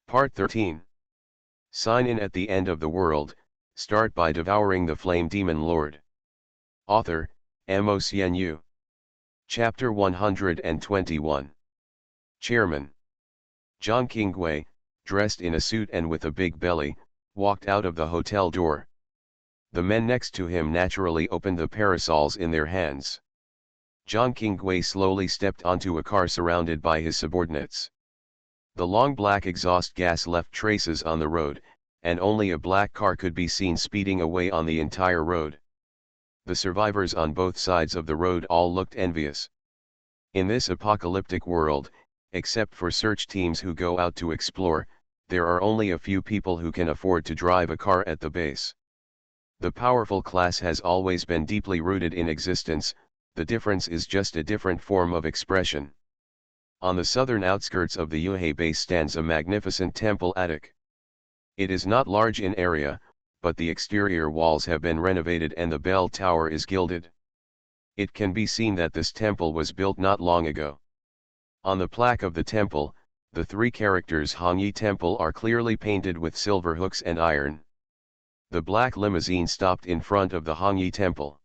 Part 13. Sign in at the end of the world, start by devouring the flame demon lord. Author, Mo. Chapter 121. Chairman. John Kingway, dressed in a suit and with a big belly, walked out of the hotel door. The men next to him naturally opened the parasols in their hands. John Kingway slowly stepped onto a car surrounded by his subordinates. The long black exhaust gas left traces on the road, and only a black car could be seen speeding away on the entire road. The survivors on both sides of the road all looked envious. In this apocalyptic world, except for search teams who go out to explore, there are only a few people who can afford to drive a car at the base. The powerful class has always been deeply rooted in existence, the difference is just a different form of expression. On the southern outskirts of the Yuhei base stands a magnificent temple attic. It is not large in area, but the exterior walls have been renovated and the bell tower is gilded. It can be seen that this temple was built not long ago. On the plaque of the temple, the three characters Hongyi Temple are clearly painted with silver hooks and iron. The black limousine stopped in front of the Hongyi Temple.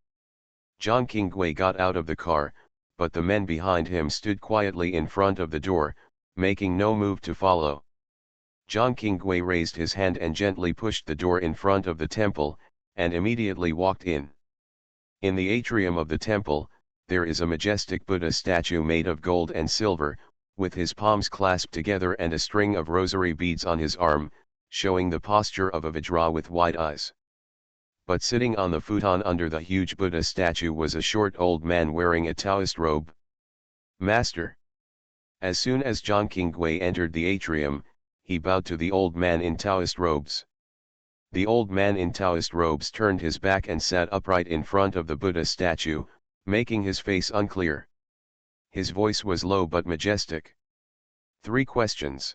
John Kingway got out of the car, but the men behind him stood quietly in front of the door, making no move to follow. John Kingway raised his hand and gently pushed the door in front of the temple, and immediately walked in. In the atrium of the temple, there is a majestic Buddha statue made of gold and silver, with his palms clasped together and a string of rosary beads on his arm, showing the posture of a Vajra with wide eyes. But sitting on the futon under the huge Buddha statue was a short old man wearing a Taoist robe. Master. As soon as John Kingway entered the atrium, he bowed to the old man in Taoist robes. The old man in Taoist robes turned his back and sat upright in front of the Buddha statue, making his face unclear. His voice was low but majestic. 3 questions.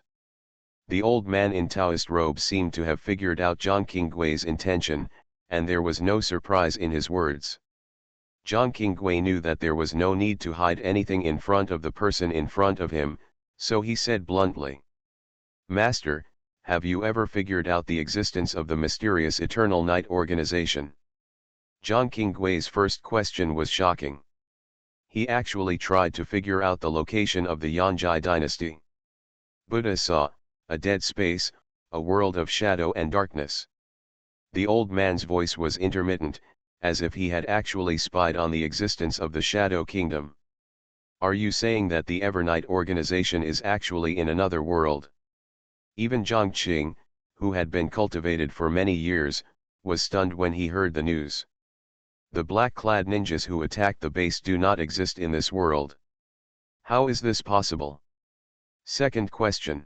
The old man in Taoist robes seemed to have figured out John Kingway's intention, and there was no surprise in his words. John Kingway knew that there was no need to hide anything in front of the person in front of him, so he said bluntly, "Master, have you ever figured out the existence of the mysterious Eternal Night organization?" John Kingway's first question was shocking. He actually tried to figure out the location of the Yanjai dynasty. Buddha saw a dead space, a world of shadow and darkness. The old man's voice was intermittent, as if he had actually spied on the existence of the Shadow Kingdom. "Are you saying that the Evernight organization is actually in another world?" Even Zhang Qing, who had been cultivated for many years, was stunned when he heard the news. "The black-clad ninjas who attacked the base do not exist in this world. How is this possible?" Second question.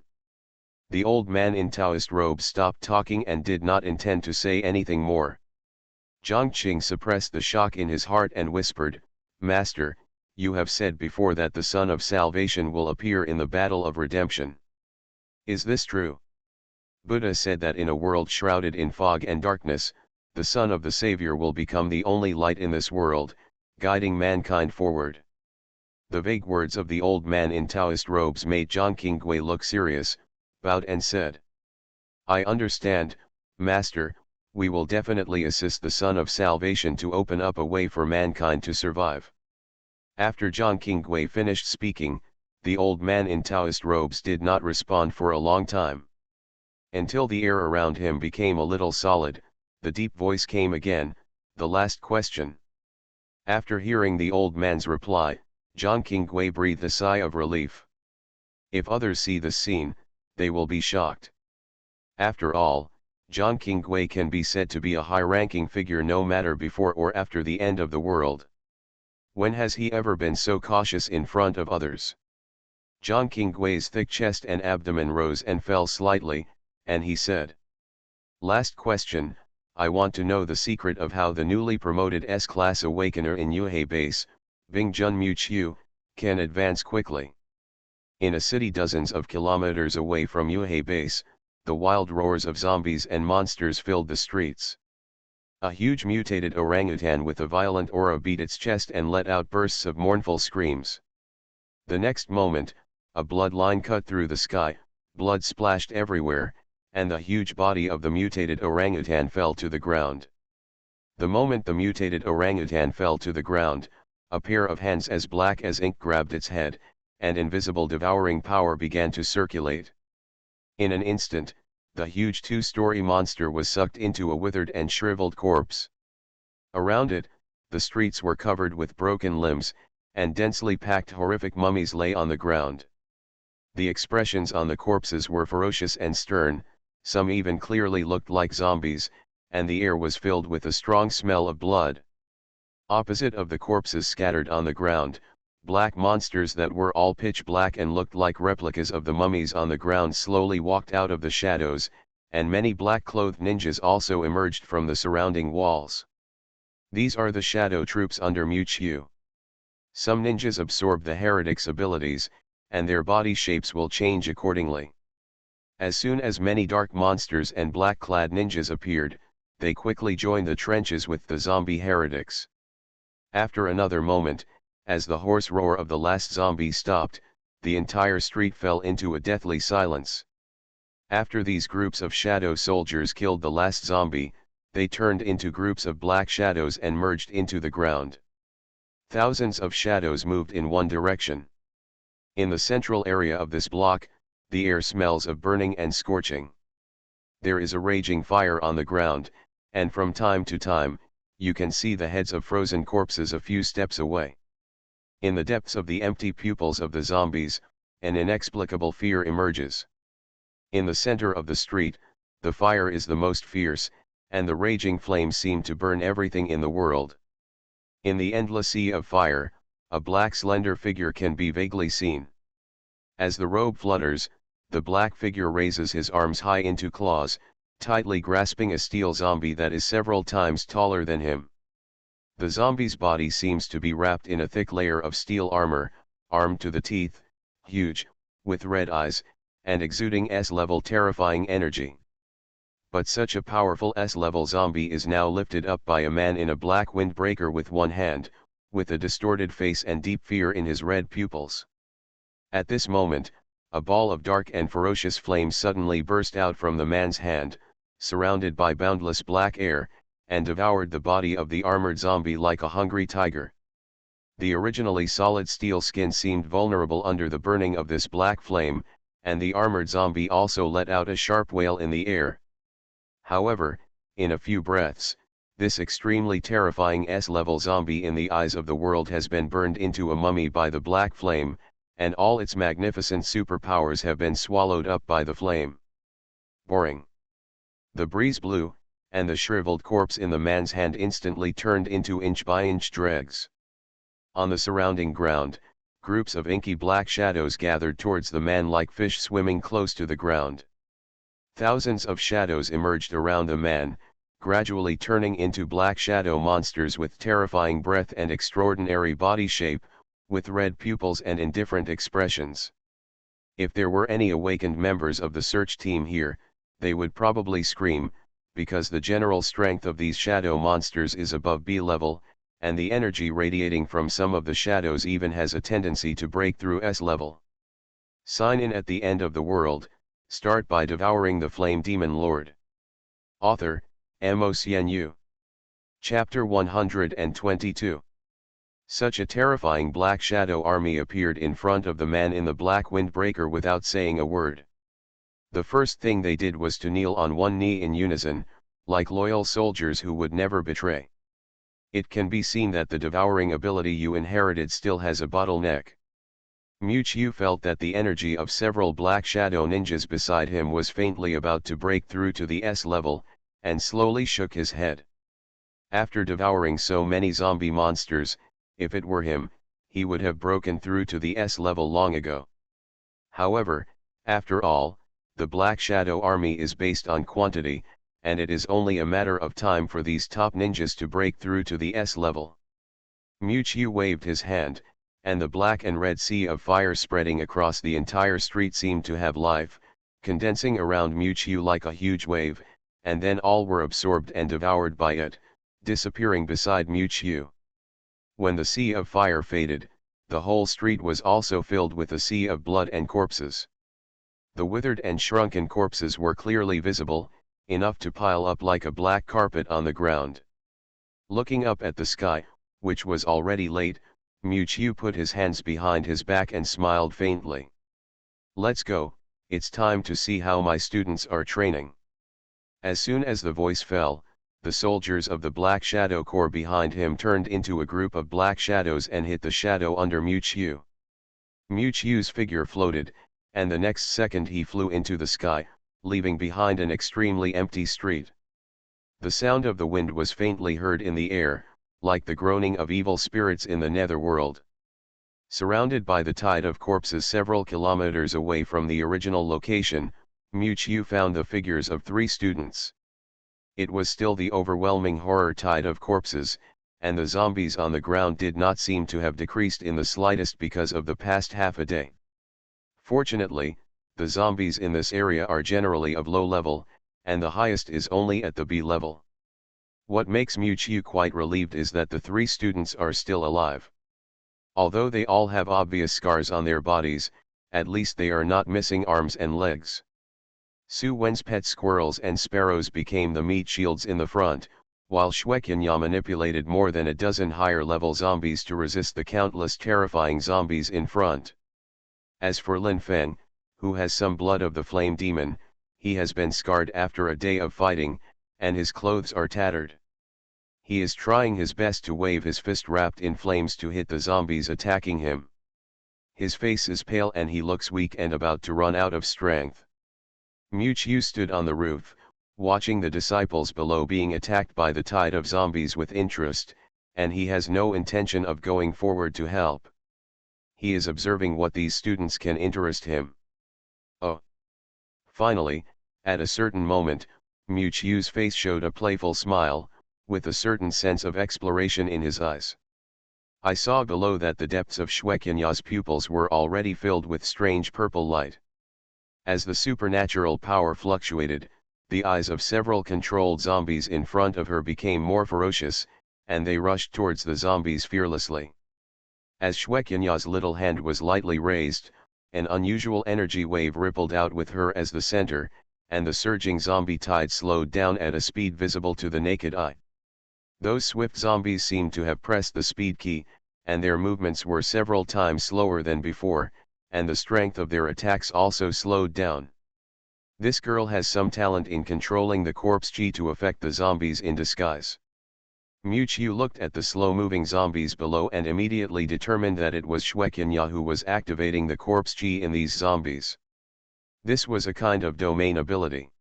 The old man in Taoist robes stopped talking and did not intend to say anything more. Zhang Qing suppressed the shock in his heart and whispered, "Master, you have said before that the Son of Salvation will appear in the battle of redemption. Is this true?" Buddha said that in a world shrouded in fog and darkness, the Son of the Savior will become the only light in this world, guiding mankind forward. The vague words of the old man in Taoist robes made John Kingway look serious, bowed and said, "I understand, Master, we will definitely assist the Son of Salvation to open up a way for mankind to survive." After John Kingway finished speaking, the old man in Taoist robes did not respond for a long time. Until the air around him became a little solid, the deep voice came again, "The last question." After hearing the old man's reply, John Kingway breathed a sigh of relief. If others see this scene, they will be shocked. After all, John Kingway can be said to be a high-ranking figure no matter before or after the end of the world. When has he ever been so cautious in front of others? John Kingway's thick chest and abdomen rose and fell slightly, and he said, "Last question, I want to know the secret of how the newly promoted S-Class Awakener in Yuhei Base, Bing Jun Mu Chiu, can advance quickly." In a city dozens of kilometers away from Yuhei Base, the wild roars of zombies and monsters filled the streets. A huge mutated orangutan with a violent aura beat its chest and let out bursts of mournful screams. The next moment, a bloodline cut through the sky, Blood splashed everywhere, and the huge body of the mutated orangutan fell to the ground. The moment the mutated orangutan fell to the ground, a pair of hands as black as ink grabbed its head, and invisible devouring power began to circulate. In an instant, the huge two-story monster was sucked into a withered and shriveled corpse. Around it, the streets were covered with broken limbs, and densely packed horrific mummies lay on the ground. The expressions on the corpses were ferocious and stern, some even clearly looked like zombies, and the air was filled with a strong smell of blood. Opposite of the corpses scattered on the ground, black monsters that were all pitch black and looked like replicas of the mummies on the ground slowly walked out of the shadows, and many black-clothed ninjas also emerged from the surrounding walls. These are the shadow troops under Muchu. Some ninjas absorb the heretic's abilities, and their body shapes will change accordingly. As soon as many dark monsters and black-clad ninjas appeared, they quickly joined the trenches with the zombie heretics. After another moment, as the hoarse roar of the last zombie stopped, the entire street fell into a deathly silence. After these groups of shadow soldiers killed the last zombie, they turned into groups of black shadows and merged into the ground. Thousands of shadows moved in one direction. In the central area of this block, the air smells of burning and scorching. There is a raging fire on the ground, and from time to time, you can see the heads of frozen corpses a few steps away. In the depths of the empty pupils of the zombies, an inexplicable fear emerges. In the center of the street, the fire is the most fierce, and the raging flames seem to burn everything in the world. In the endless sea of fire, a black slender figure can be vaguely seen. As the robe flutters, the black figure raises his arms high into claws, tightly grasping a steel zombie that is several times taller than him. The zombie's body seems to be wrapped in a thick layer of steel armor, armed to the teeth, huge, with red eyes, and exuding S-level terrifying energy. But such a powerful S-level zombie is now lifted up by a man in a black windbreaker with one hand, with a distorted face and deep fear in his red pupils. At this moment, a ball of dark and ferocious flame suddenly burst out from the man's hand, surrounded by boundless black air, and devoured the body of the armored zombie like a hungry tiger. The originally solid steel skin seemed vulnerable under the burning of this black flame, and the armored zombie also let out a sharp wail in the air. However, in a few breaths, this extremely terrifying S-level zombie in the eyes of the world has been burned into a mummy by the black flame, and all its magnificent superpowers have been swallowed up by the flame. Boring. The breeze blew, and the shriveled corpse in the man's hand instantly turned into inch-by-inch dregs. On the surrounding ground, groups of inky black shadows gathered towards the man like fish swimming close to the ground. Thousands of shadows emerged around the man, gradually turning into black shadow monsters with terrifying breath and extraordinary body shape, with red pupils and indifferent expressions. If there were any awakened members of the search team here, they would probably scream, because the general strength of these shadow monsters is above B level, and the energy radiating from some of the shadows even has a tendency to break through S level. Sign in at the end of the world. Start by devouring the Flame Demon Lord. Author, MaleProtagonist. Chapter 122. Such a terrifying black shadow army appeared in front of the man in the black windbreaker without saying a word. The first thing they did was to kneel on one knee in unison, like loyal soldiers who would never betray. It can be seen that the devouring ability you inherited still has a bottleneck. Muchu felt that the energy of several black shadow ninjas beside him was faintly about to break through to the S level, and slowly shook his head. After devouring so many zombie monsters, if it were him, he would have broken through to the S level long ago. However, after all, the Black Shadow Army is based on quantity, and it is only a matter of time for these top ninjas to break through to the S level. Muchu waved his hand, and the black and red sea of fire spreading across the entire street seemed to have life, condensing around Muchu like a huge wave, and then all were absorbed and devoured by it, disappearing beside Muchu. When the sea of fire faded, the whole street was also filled with a sea of blood and corpses. The withered and shrunken corpses were clearly visible, enough to pile up like a black carpet on the ground. Looking up at the sky, which was already late, Miu put his hands behind his back and smiled faintly. "Let's go, it's time to see how my students are training." As soon as the voice fell, the soldiers of the Black Shadow Corps behind him turned into a group of black shadows and hit the shadow under Miu. Miu's figure floated, and the next second he flew into the sky, leaving behind an extremely empty street. The sound of the wind was faintly heard in the air, like the groaning of evil spirits in the netherworld. Surrounded by the tide of corpses several kilometers away from the original location, Miu found the figures of 3 students. It was still the overwhelming horror tide of corpses, and the zombies on the ground did not seem to have decreased in the slightest because of the past half a day. Fortunately, the zombies in this area are generally of low level, and the highest is only at the B level. What makes Miu quite relieved is that the 3 students are still alive. Although they all have obvious scars on their bodies, at least they are not missing arms and legs. Su Wen's pet squirrels and sparrows became the meat shields in the front, while Shueqianya manipulated more than a dozen higher-level zombies to resist the countless terrifying zombies in front. As for Lin Feng, who has some blood of the flame demon, he has been scarred after a day of fighting, and his clothes are tattered. He is trying his best to wave his fist wrapped in flames to hit the zombies attacking him. His face is pale and he looks weak and about to run out of strength. Miu stood on the roof, watching the disciples below being attacked by the tide of zombies with interest, and he has no intention of going forward to help. He is observing what these students can interest him. Oh! Finally, at a certain moment, Miu's face showed a playful smile, with a certain sense of exploration in his eyes. I saw below that the depths of Shueqianya's pupils were already filled with strange purple light. As the supernatural power fluctuated, the eyes of several controlled zombies in front of her became more ferocious, and they rushed towards the zombies fearlessly. As Shueqianya's little hand was lightly raised, an unusual energy wave rippled out with her as the center, and the surging zombie tide slowed down at a speed visible to the naked eye. Those swift zombies seemed to have pressed the speed key, and their movements were several times slower than before, and the strength of their attacks also slowed down. This girl has some talent in controlling the corpse chi to affect the zombies in disguise. Miu looked at the slow-moving zombies below and immediately determined that it was Shueqianya who was activating the corpse chi in these zombies. This was a kind of domain ability.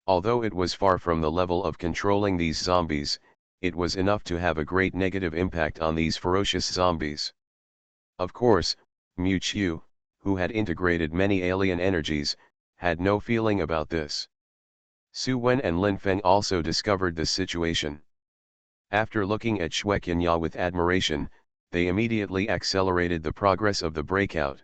Although it was far from the level of controlling these zombies, it was enough to have a great negative impact on these ferocious zombies. Of course, Miu, who had integrated many alien energies, had no feeling about this. Su Wen and Lin Feng also discovered this situation. After looking at Shueqianya with admiration, they immediately accelerated the progress of the breakout.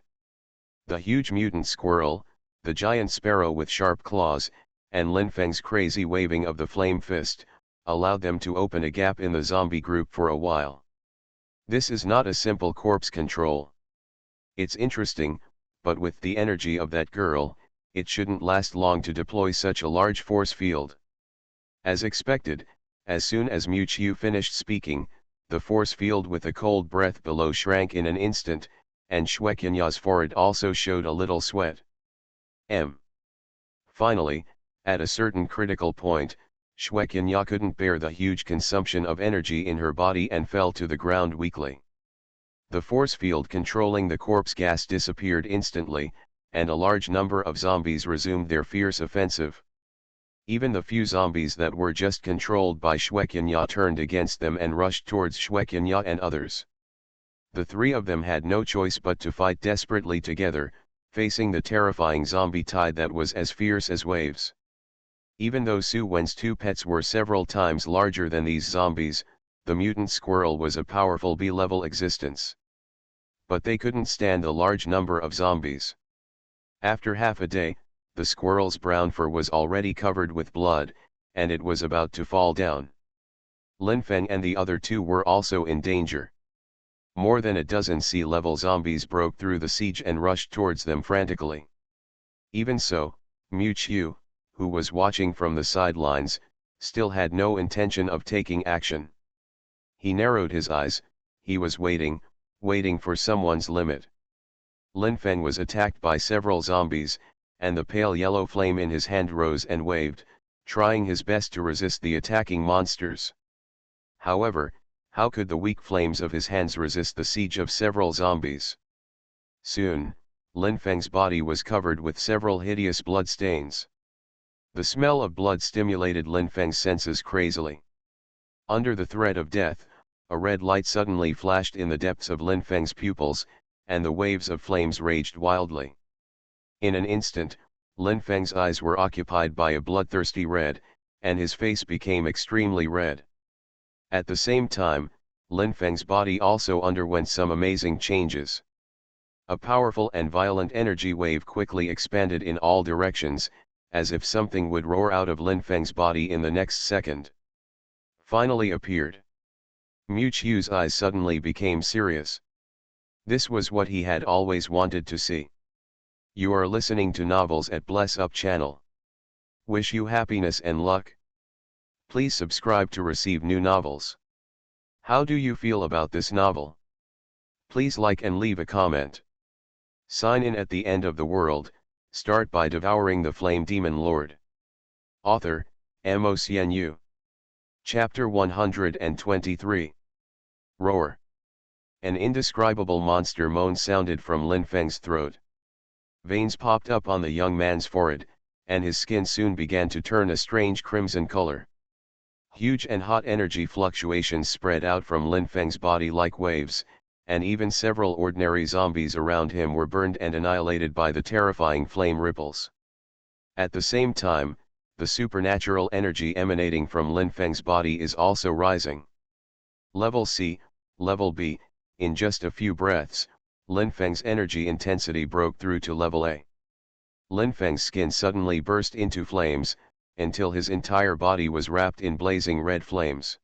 The huge mutant squirrel, the giant sparrow with sharp claws, and Lin Feng's crazy waving of the flame fist, allowed them to open a gap in the zombie group for a while. This is not a simple corpse control. It's interesting, but with the energy of that girl, it shouldn't last long to deploy such a large force field. As expected, as soon as Miu finished speaking, the force field with a cold breath below shrank in an instant, and Shueqianya's forehead also showed a little sweat. Finally, at a certain critical point, Shueqianya couldn't bear the huge consumption of energy in her body and fell to the ground weakly. The force field controlling the corpse gas disappeared instantly, and a large number of zombies resumed their fierce offensive. Even the few zombies that were just controlled by Shueqianya turned against them and rushed towards Shueqianya and others. The 3 of them had no choice but to fight desperately together, facing the terrifying zombie tide that was as fierce as waves. Even though Su Wen's 2 pets were several times larger than these zombies, the mutant squirrel was a powerful B-level existence. But they couldn't stand the large number of zombies. After half a day, the squirrel's brown fur was already covered with blood, and it was about to fall down. Lin Feng and the other 2 were also in danger. More than a dozen sea-level zombies broke through the siege and rushed towards them frantically. Even so, Mu Qiu, who was watching from the sidelines, still had no intention of taking action. He narrowed his eyes, he was waiting for someone's limit. Lin Feng was attacked by several zombies, and the pale yellow flame in his hand rose and waved, trying his best to resist the attacking monsters. However, how could the weak flames of his hands resist the siege of several zombies? Soon, Lin Feng's body was covered with several hideous blood stains. The smell of blood stimulated Lin Feng's senses crazily. Under the threat of death, a red light suddenly flashed in the depths of Lin Feng's pupils, and the waves of flames raged wildly. In an instant, Lin Feng's eyes were occupied by a bloodthirsty red, and his face became extremely red. At the same time, Lin Feng's body also underwent some amazing changes. A powerful and violent energy wave quickly expanded in all directions, as if something would roar out of Lin Feng's body in the next second. Finally appeared. Mu Qiu's eyes suddenly became serious. This was what he had always wanted to see. You are listening to Novels at Bless Up channel. Wish you happiness and luck. Please subscribe to receive new novels. How do you feel about this novel? Please like and leave a comment. Sign in at the end of the world, start by devouring the flame demon lord. Author, MaleProtagonist. Chapter 123. Roar. An indescribable monster moan sounded from Lin Feng's throat. Veins popped up on the young man's forehead, and his skin soon began to turn a strange crimson color. Huge and hot energy fluctuations spread out from Lin Feng's body like waves, and even several ordinary zombies around him were burned and annihilated by the terrifying flame ripples. At the same time, the supernatural energy emanating from Lin Feng's body is also rising. Level C, Level B. In just a few breaths, Lin Feng's energy intensity broke through to Level A. Lin Feng's skin suddenly burst into flames, until his entire body was wrapped in blazing red flames.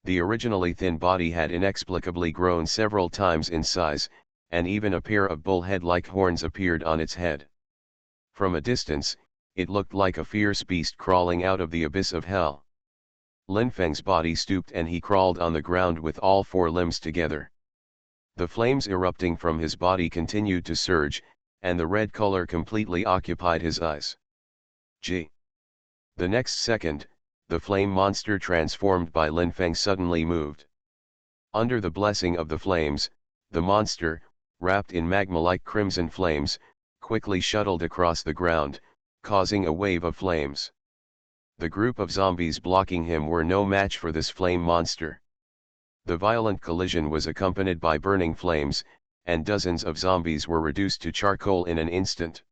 The originally thin body had inexplicably grown several times in size, and even a pair of bullhead-like horns appeared on its head. From a distance, it looked like a fierce beast crawling out of the abyss of hell. Lin Feng's body stooped and he crawled on the ground with all four limbs together. The flames erupting from his body continued to surge, and the red color completely occupied his eyes. The next second, the flame monster transformed by Lin Feng suddenly moved. Under the blessing of the flames, the monster, wrapped in magma-like crimson flames, quickly shuttled across the ground, causing a wave of flames. The group of zombies blocking him were no match for this flame monster. The violent collision was accompanied by burning flames, and dozens of zombies were reduced to charcoal in an instant.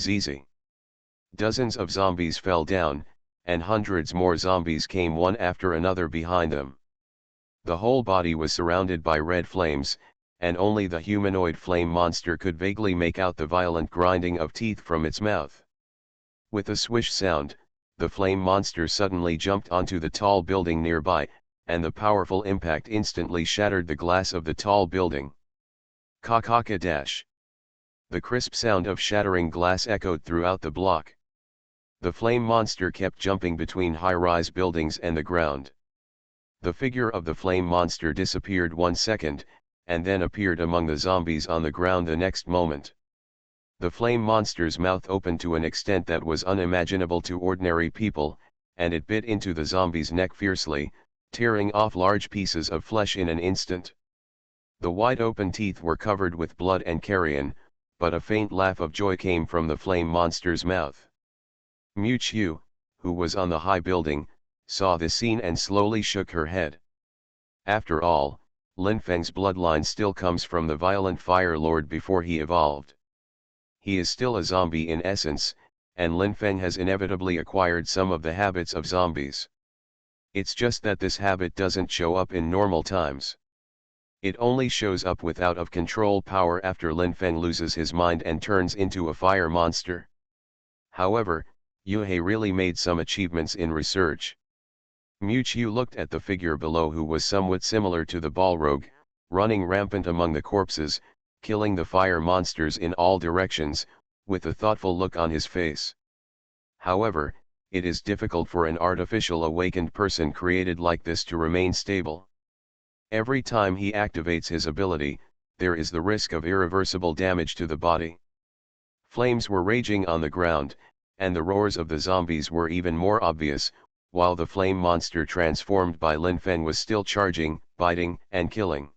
ZZ. Dozens of zombies fell down, and hundreds more zombies came one after another behind them. The whole body was surrounded by red flames, and only the humanoid flame monster could vaguely make out the violent grinding of teeth from its mouth. With a swish sound, the flame monster suddenly jumped onto the tall building nearby, and the powerful impact instantly shattered the glass of the tall building. Ka-ka-ka-dash. The crisp sound of shattering glass echoed throughout the block. The flame monster kept jumping between high-rise buildings and the ground. The figure of the flame monster disappeared 1 second, and then appeared among the zombies on the ground the next moment. The flame monster's mouth opened to an extent that was unimaginable to ordinary people, and it bit into the zombie's neck fiercely, tearing off large pieces of flesh in an instant. The wide-open teeth were covered with blood and carrion, but a faint laugh of joy came from the flame monster's mouth. Mu Qiu, who was on the high building, saw this scene and slowly shook her head. After all, Lin Feng's bloodline still comes from the violent Fire Lord before he evolved. He is still a zombie in essence, and Lin Feng has inevitably acquired some of the habits of zombies. It's just that this habit doesn't show up in normal times. It only shows up with out-of-control power after Lin Feng loses his mind and turns into a fire monster. However, Yuhei really made some achievements in research. Mu Qiu looked at the figure below, who was somewhat similar to the Balrog, running rampant among the corpses, killing the fire monsters in all directions, with a thoughtful look on his face. However, it is difficult for an artificial awakened person created like this to remain stable. Every time he activates his ability, there is the risk of irreversible damage to the body. Flames were raging on the ground, and the roars of the zombies were even more obvious, while the flame monster transformed by Lin Feng was still charging, biting, and killing.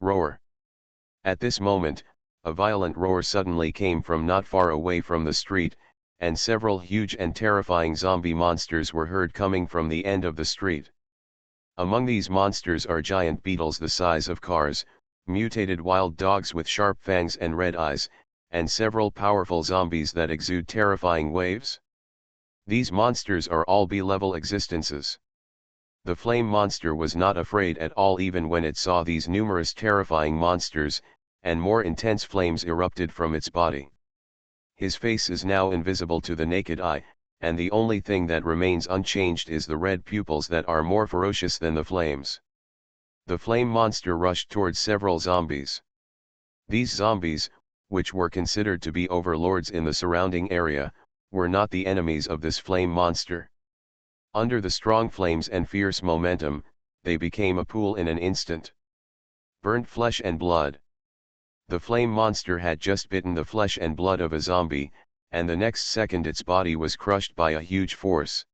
Roar! At this moment, a violent roar suddenly came from not far away from the street, and several huge and terrifying zombie monsters were heard coming from the end of the street. Among these monsters are giant beetles the size of cars, mutated wild dogs with sharp fangs and red eyes, and several powerful zombies that exude terrifying waves. These monsters are all B-level existences. The flame monster was not afraid at all even when it saw these numerous terrifying monsters, and more intense flames erupted from its body. His face is now invisible to the naked eye, and the only thing that remains unchanged is the red pupils that are more ferocious than the flames. The flame monster rushed towards several zombies. These zombies, which were considered to be overlords in the surrounding area, were not the enemies of this flame monster. Under the strong flames and fierce momentum, they became a pool in an instant. Burnt flesh and blood. The flame monster had just bitten the flesh and blood of a zombie, and the next second its body was crushed by a huge force.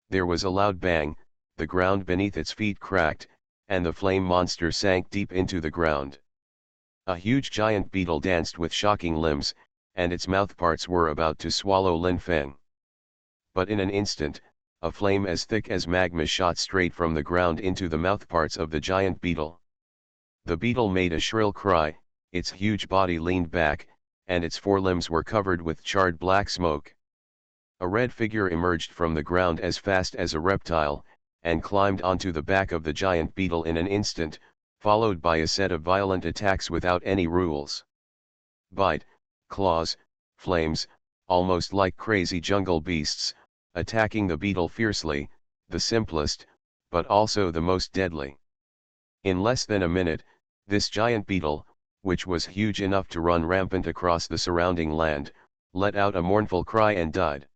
There was a loud bang, the ground beneath its feet cracked, and the flame monster sank deep into the ground. A huge giant beetle danced with shocking limbs, and its mouthparts were about to swallow Lin Feng. But in an instant, a flame as thick as magma shot straight from the ground into the mouthparts of the giant beetle. The beetle made a shrill cry, its huge body leaned back, and its forelimbs were covered with charred black smoke. A red figure emerged from the ground as fast as a reptile, and climbed onto the back of the giant beetle in an instant, followed by a set of violent attacks without any rules. Bite, claws, flames, almost like crazy jungle beasts, attacking the beetle fiercely, the simplest, but also the most deadly. In less than a minute, this giant beetle, which was huge enough to run rampant across the surrounding land, let out a mournful cry and died.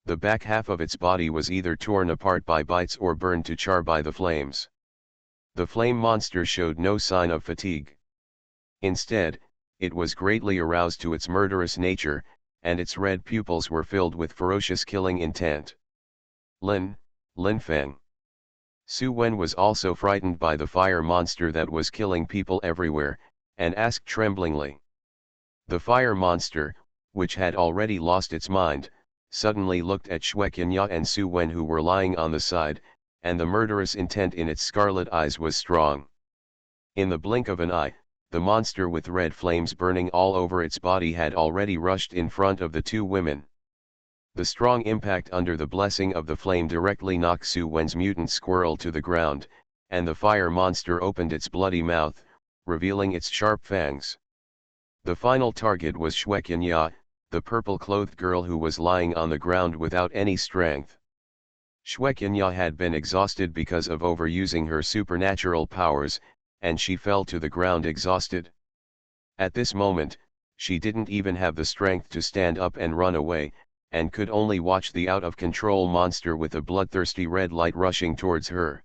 The back half of its body was either torn apart by bites or burned to char by the flames. The flame monster showed no sign of fatigue. Instead, it was greatly aroused to its murderous nature, and its red pupils were filled with ferocious killing intent. Lin Feng. Su Wen was also frightened by the fire monster that was killing people everywhere, and asked tremblingly. The fire monster, which had already lost its mind, suddenly looked at Shueqianya and Su Wen who were lying on the side, and the murderous intent in its scarlet eyes was strong. In the blink of an eye, the monster with red flames burning all over its body had already rushed in front of the two women. The strong impact under the blessing of the flame directly knocked Su Wen's mutant squirrel to the ground, and the fire monster opened its bloody mouth, revealing its sharp fangs. The final target was Shueqianya, the purple-clothed girl who was lying on the ground without any strength. Shueqianya had been exhausted because of overusing her supernatural powers, and she fell to the ground exhausted. At this moment, she didn't even have the strength to stand up and run away, and could only watch the out-of-control monster with a bloodthirsty red light rushing towards her.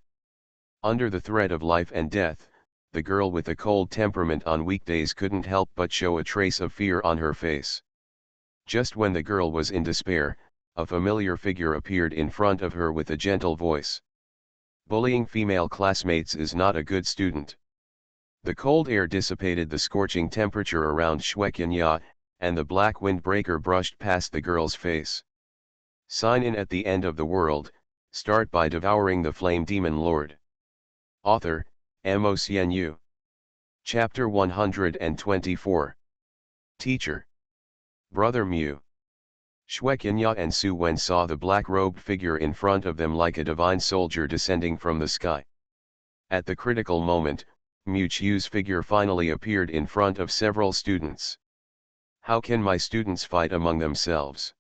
Under the threat of life and death, the girl with a cold temperament on weekdays couldn't help but show a trace of fear on her face. Just when the girl was in despair, a familiar figure appeared in front of her with a gentle voice. Bullying female classmates is not a good student. The cold air dissipated the scorching temperature around Shueqianya, and the black windbreaker brushed past the girl's face. Sign in at the end of the world, start by devouring the flame demon lord. Author, MOCNU. Chapter 124. Teacher. Brother Mew. Shueqianya and Su Wen saw the black-robed figure in front of them like a divine soldier descending from the sky. At the critical moment, Mu Chiu's figure finally appeared in front of several students. How can my students fight among themselves?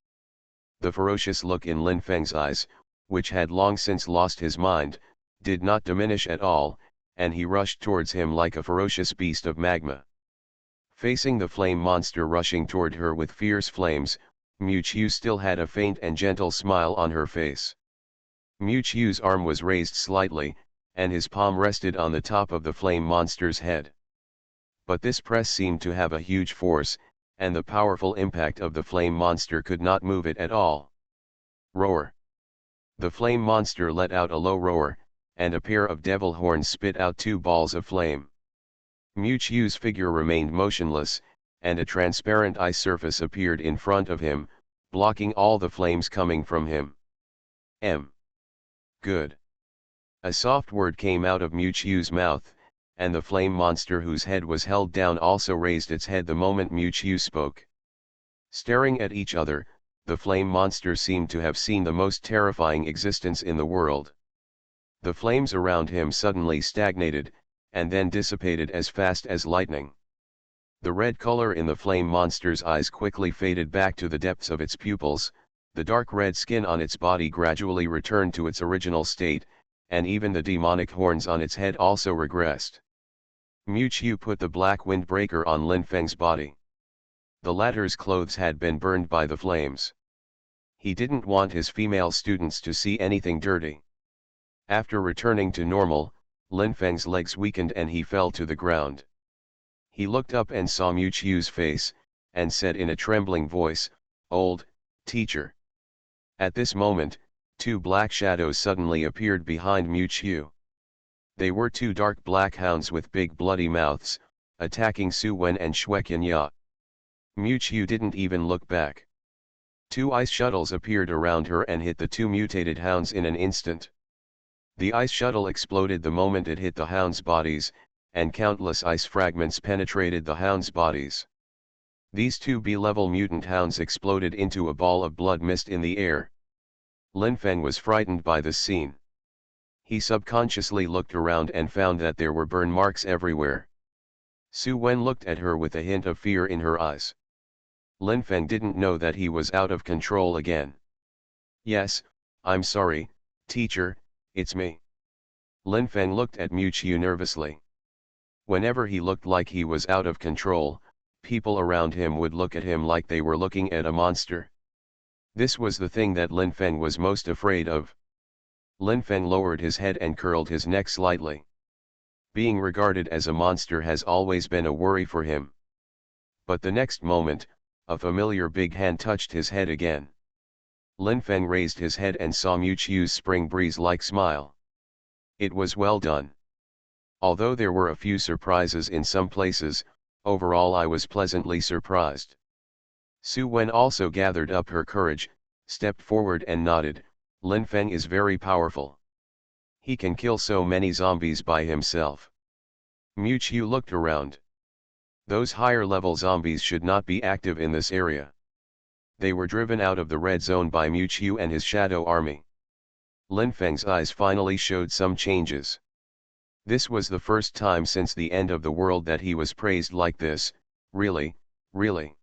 The ferocious look in Lin Feng's eyes, which had long since lost his mind, did not diminish at all, and he rushed towards him like a ferocious beast of magma. Facing the flame monster rushing toward her with fierce flames, Miu still had a faint and gentle smile on her face. Miu's arm was raised slightly, and his palm rested on the top of the flame monster's head. But this press seemed to have a huge force, and the powerful impact of the flame monster could not move it at all. Roar! The flame monster let out a low roar, and a pair of devil horns spit out two balls of flame. Miu's figure remained motionless, and a transparent ice surface appeared in front of him, blocking all the flames coming from him. Good. A soft word came out of Miu's mouth, and the flame monster whose head was held down also raised its head the moment Miu spoke. Staring at each other, the flame monster seemed to have seen the most terrifying existence in the world. The flames around him suddenly stagnated, and then dissipated as fast as lightning. The red color in the flame monster's eyes quickly faded back to the depths of its pupils, the dark red skin on its body gradually returned to its original state, and even the demonic horns on its head also regressed. Miu put the black windbreaker on Lin Feng's body. The latter's clothes had been burned by the flames. He didn't want his female students to see anything dirty. After returning to normal, Lin Feng's legs weakened and he fell to the ground. He looked up and saw Miu's face, and said in a trembling voice, "Old teacher." At this moment, two black shadows suddenly appeared behind Miu. They were two dark black hounds with big bloody mouths, attacking Su Wen and Xue Qianya. Miu didn't even look back. Two ice shuttles appeared around her and hit the two mutated hounds in an instant. The ice shuttle exploded the moment it hit the hounds' bodies, and countless ice fragments penetrated the hounds' bodies. These two B-level mutant hounds exploded into a ball of blood mist in the air. Lin Feng was frightened by this scene. He subconsciously looked around and found that there were burn marks everywhere. Su Wen looked at her with a hint of fear in her eyes. Lin Feng didn't know that he was out of control again. "Yes, I'm sorry, teacher, it's me." Lin Feng looked at Miu nervously. Whenever he looked like he was out of control, people around him would look at him like they were looking at a monster. This was the thing that Lin Feng was most afraid of. Lin Feng lowered his head and curled his neck slightly. Being regarded as a monster has always been a worry for him. But the next moment, a familiar big hand touched his head again. Lin Feng raised his head and saw Miu's spring breeze-like smile. It was well done. Although there were a few surprises in some places, overall I was pleasantly surprised. Su Wen also gathered up her courage, stepped forward and nodded. "Lin Feng is very powerful. He can kill so many zombies by himself." Miu looked around. Those higher-level zombies should not be active in this area. They were driven out of the red zone by Miu and his shadow army. Lin Feng's eyes finally showed some changes. This was the first time since the end of the world that he was praised like this. "Really, really?"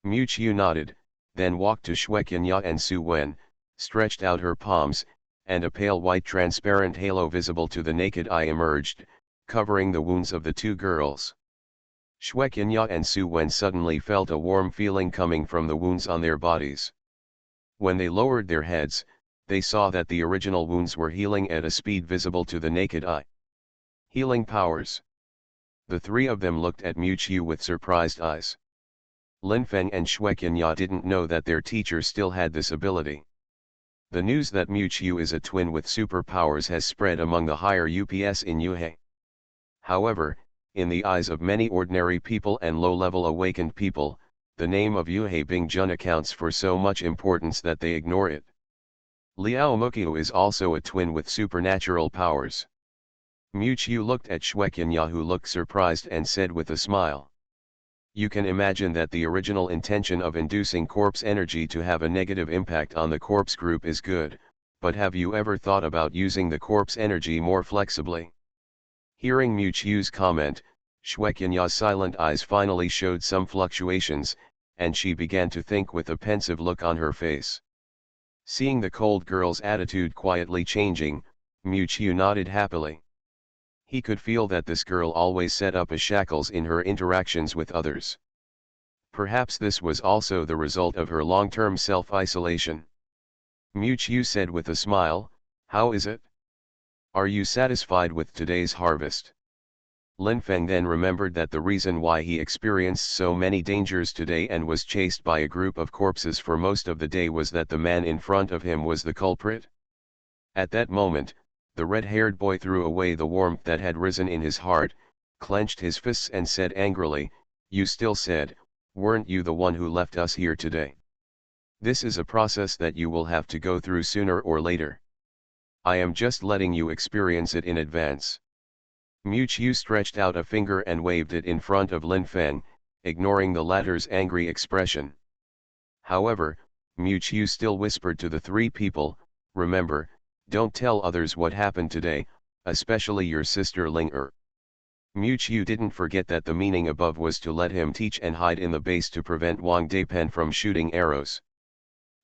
Miu nodded, then walked to Xue Qianya and Su Wen, stretched out her palms, and a pale white transparent halo visible to the naked eye emerged, covering the wounds of the two girls. Xue Qianya and Su Wen suddenly felt a warm feeling coming from the wounds on their bodies. When they lowered their heads, they saw that the original wounds were healing at a speed visible to the naked eye. Healing powers. The three of them looked at Miu with surprised eyes. Lin Feng and Xue Qianya didn't know that their teacher still had this ability. The news that Miu is a twin with superpowers has spread among the higher UPS in Yuhe. However, in the eyes of many ordinary people and low-level awakened people, the name of Yuhe Bingjun accounts for so much importance that they ignore it. Liao Mukio is also a twin with supernatural powers. Miu looked at Xue Qianya, who looked surprised and said with a smile, "You can imagine that the original intention of inducing corpse energy to have a negative impact on the corpse group is good, but have you ever thought about using the corpse energy more flexibly?" Hearing Miu's comment, Xue Qinya's silent eyes finally showed some fluctuations, and she began to think with a pensive look on her face. Seeing the cold girl's attitude quietly changing, Miu nodded happily. He could feel that this girl always set up a shackles in her interactions with others. Perhaps this was also the result of her long-term self-isolation. Mu said with a smile, "How is it? Are you satisfied with today's harvest?" Lin Feng then remembered that the reason why he experienced so many dangers today and was chased by a group of corpses for most of the day was that the man in front of him was the culprit. At that moment, the red-haired boy threw away the warmth that had risen in his heart, clenched his fists and said angrily, "You still said, weren't you the one who left us here today? This is a process that you will have to go through sooner or later. I am just letting you experience it in advance." Mu stretched out a finger and waved it in front of Lin Feng, ignoring the latter's angry expression. However, Mu still whispered to the three people, "Remember, don't tell others what happened today, especially your sister Ling Er." Mu didn't forget that the meaning above was to let him teach and hide in the base to prevent Wang Daipen from shooting arrows.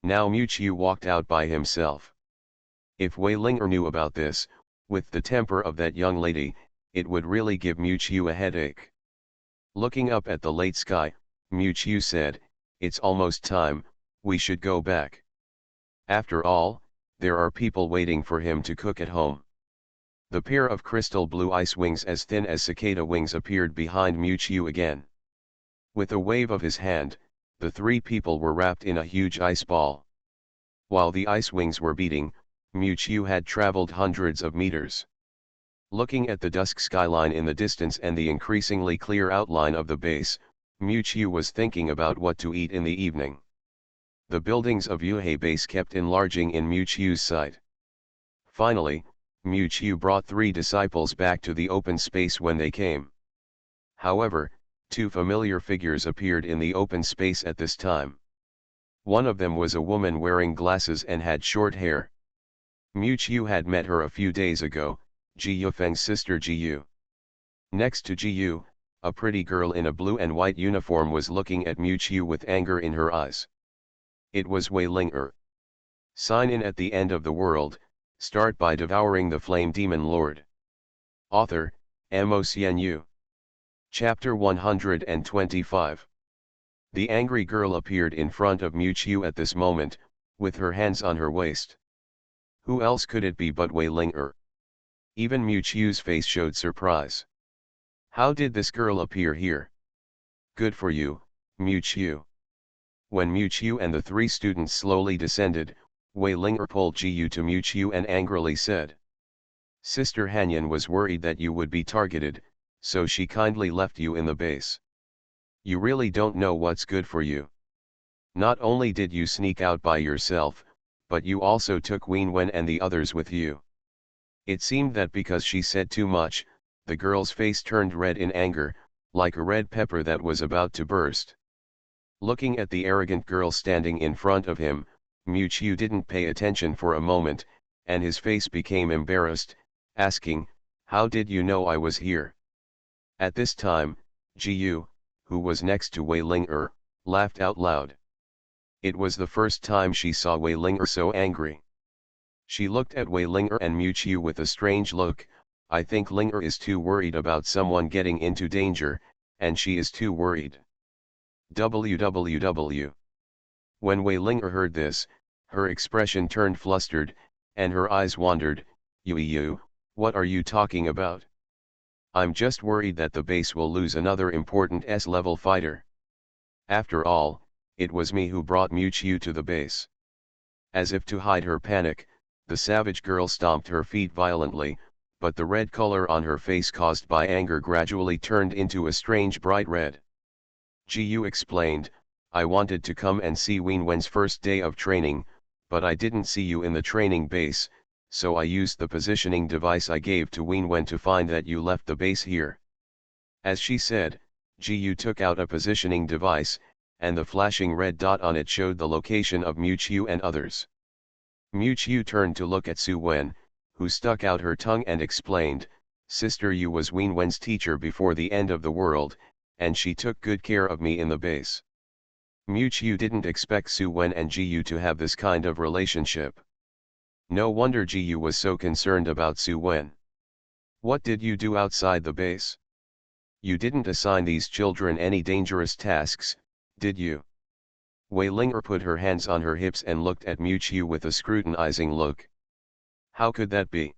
Now Mu walked out by himself. If Wei Ling Er knew about this, with the temper of that young lady, it would really give Mu a headache. Looking up at the late sky, Mu said, "It's almost time, we should go back. After all, there are people waiting for him to cook at home." The pair of crystal blue ice wings as thin as cicada wings appeared behind Mu again. With a wave of his hand, the three people were wrapped in a huge ice ball. While the ice wings were beating, Mu had traveled hundreds of meters. Looking at the dusk skyline in the distance and the increasingly clear outline of the base, Mu was thinking about what to eat in the evening. The buildings of Yuhei base kept enlarging in Mu sight. Finally, Mu brought three disciples back to the open space when they came. However, two familiar figures appeared in the open space at this time. One of them was a woman wearing glasses and had short hair. Mu had met her a few days ago, Ji Yufeng's sister Ji Yu. Next to Ji Yu, a pretty girl in a blue and white uniform was looking at Mu with anger in her eyes. It was Wei Ling Er. Sign in at the end of the world, start by devouring the flame demon lord. Author, MOCNU. Chapter 125. The angry girl appeared in front of Mu at this moment, with her hands on her waist. Who else could it be but Wei Ling Er? Even Mu face showed surprise. How did this girl appear here? Good for you, Mu. When Mu and the three students slowly descended, Wei Ling Er pulled Ji Yu to Mu and angrily said, "Sister Hanyan was worried that you would be targeted, so she kindly left you in the base. You really don't know what's good for you. Not only did you sneak out by yourself, but you also took Wenwen and the others with you." It seemed that because she said too much, the girl's face turned red in anger, like a red pepper that was about to burst. Looking at the arrogant girl standing in front of him, Mu didn't pay attention for a moment, and his face became embarrassed, asking, "How did you know I was here?" At this time, Ji Yu, who was next to Wei Ling Er, laughed out loud. It was the first time she saw Wei Ling Er so angry. She looked at Wei Ling Er and Mu with a strange look. "I think Ling Er is too worried about someone getting into danger, and she is too worried. WWW." When Wei Ling Er heard this, her expression turned flustered, and her eyes wandered. "Yu, what are you talking about?" "I'm just worried that the base will lose another important S-level fighter. After all, it was me who brought Mu to the base." As if to hide her panic, the savage girl stomped her feet violently, but the red color on her face caused by anger gradually turned into a strange bright red. Ji Yu explained, "I wanted to come and see Wenwen's first day of training, but I didn't see you in the training base, so I used the positioning device I gave to Wenwen to find that you left the base here." As she said, Ji Yu took out a positioning device, and the flashing red dot on it showed the location of Mu and others. Mu turned to look at Su Wen, who stuck out her tongue and explained, "Sister Yu was Wenwen's teacher before the end of the world, and she took good care of me in the base." Mu didn't expect Su Wen and Ji Yu to have this kind of relationship. No wonder Ji Yu was so concerned about Su Wen. What did you do outside the base? You didn't assign these children any dangerous tasks, did you? Wei Ling put her hands on her hips and looked at Mu Qiu with a scrutinizing look. How could that be?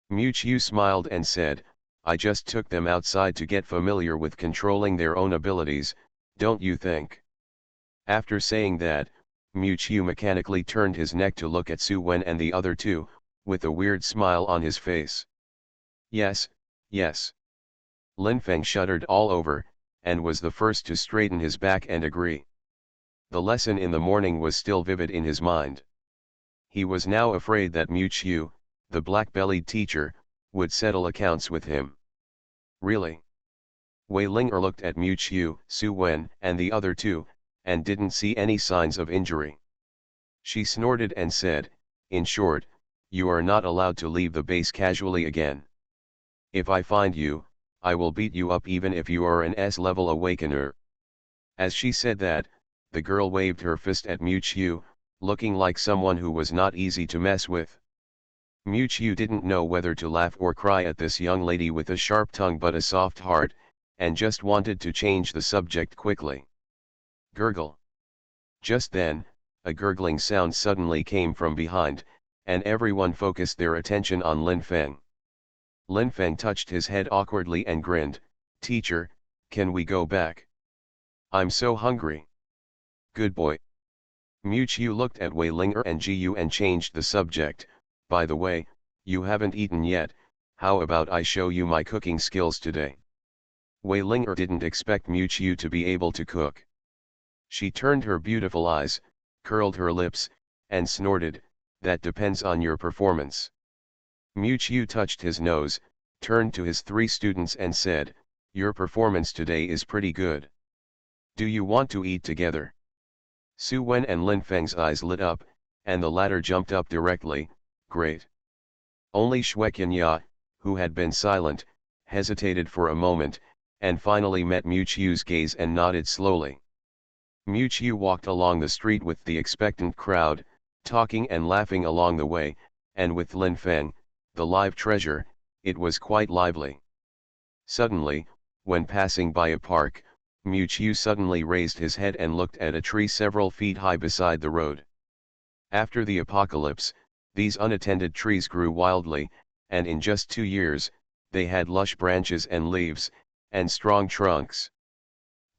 Mu Qiu smiled and said, I just took them outside to get familiar with controlling their own abilities, don't you think? After saying that, Mu Qiu mechanically turned his neck to look at Su Wen and the other two, with a weird smile on his face. Yes, yes. Lin Feng shuddered all over, and was the first to straighten his back and agree. The lesson in the morning was still vivid in his mind. He was now afraid that Mu Qiu, the black-bellied teacher, would settle accounts with him. Really? Wei Ling looked at Mu Qiu, Su Wen, and the other two, and didn't see any signs of injury. She snorted and said, in short, you are not allowed to leave the base casually again. If I find you, I will beat you up even if you are an S-level awakener. As she said that, the girl waved her fist at Mu Qiu, looking like someone who was not easy to mess with. Mu Qiu didn't know whether to laugh or cry at this young lady with a sharp tongue but a soft heart, and just wanted to change the subject quickly. Gurgle. Just then, a gurgling sound suddenly came from behind, and everyone focused their attention on Lin Feng. Lin Feng touched his head awkwardly and grinned, Teacher, can we go back? I'm so hungry. Good boy. Mu Qiu looked at Wei Ling and Ji Yu and changed the subject, by the way, you haven't eaten yet, how about I show you my cooking skills today? Wei Ling didn't expect Mu Qiu to be able to cook. She turned her beautiful eyes, curled her lips, and snorted, that depends on your performance. Mu Qiu touched his nose, turned to his three students and said, your performance today is pretty good. Do you want to eat together? Su Wen and Lin Feng's eyes lit up, and the latter jumped up directly, great. Only Xueqianya, who had been silent, hesitated for a moment, and finally met Mu Qiu's gaze and nodded slowly. Mu Qiu walked along the street with the expectant crowd, talking and laughing along the way, and with Lin Feng, the live treasure, it was quite lively. Suddenly, when passing by a park, Mu Qiu suddenly raised his head and looked at a tree several feet high beside the road. After the apocalypse, these unattended trees grew wildly, and in just 2 years, they had lush branches and leaves, and strong trunks.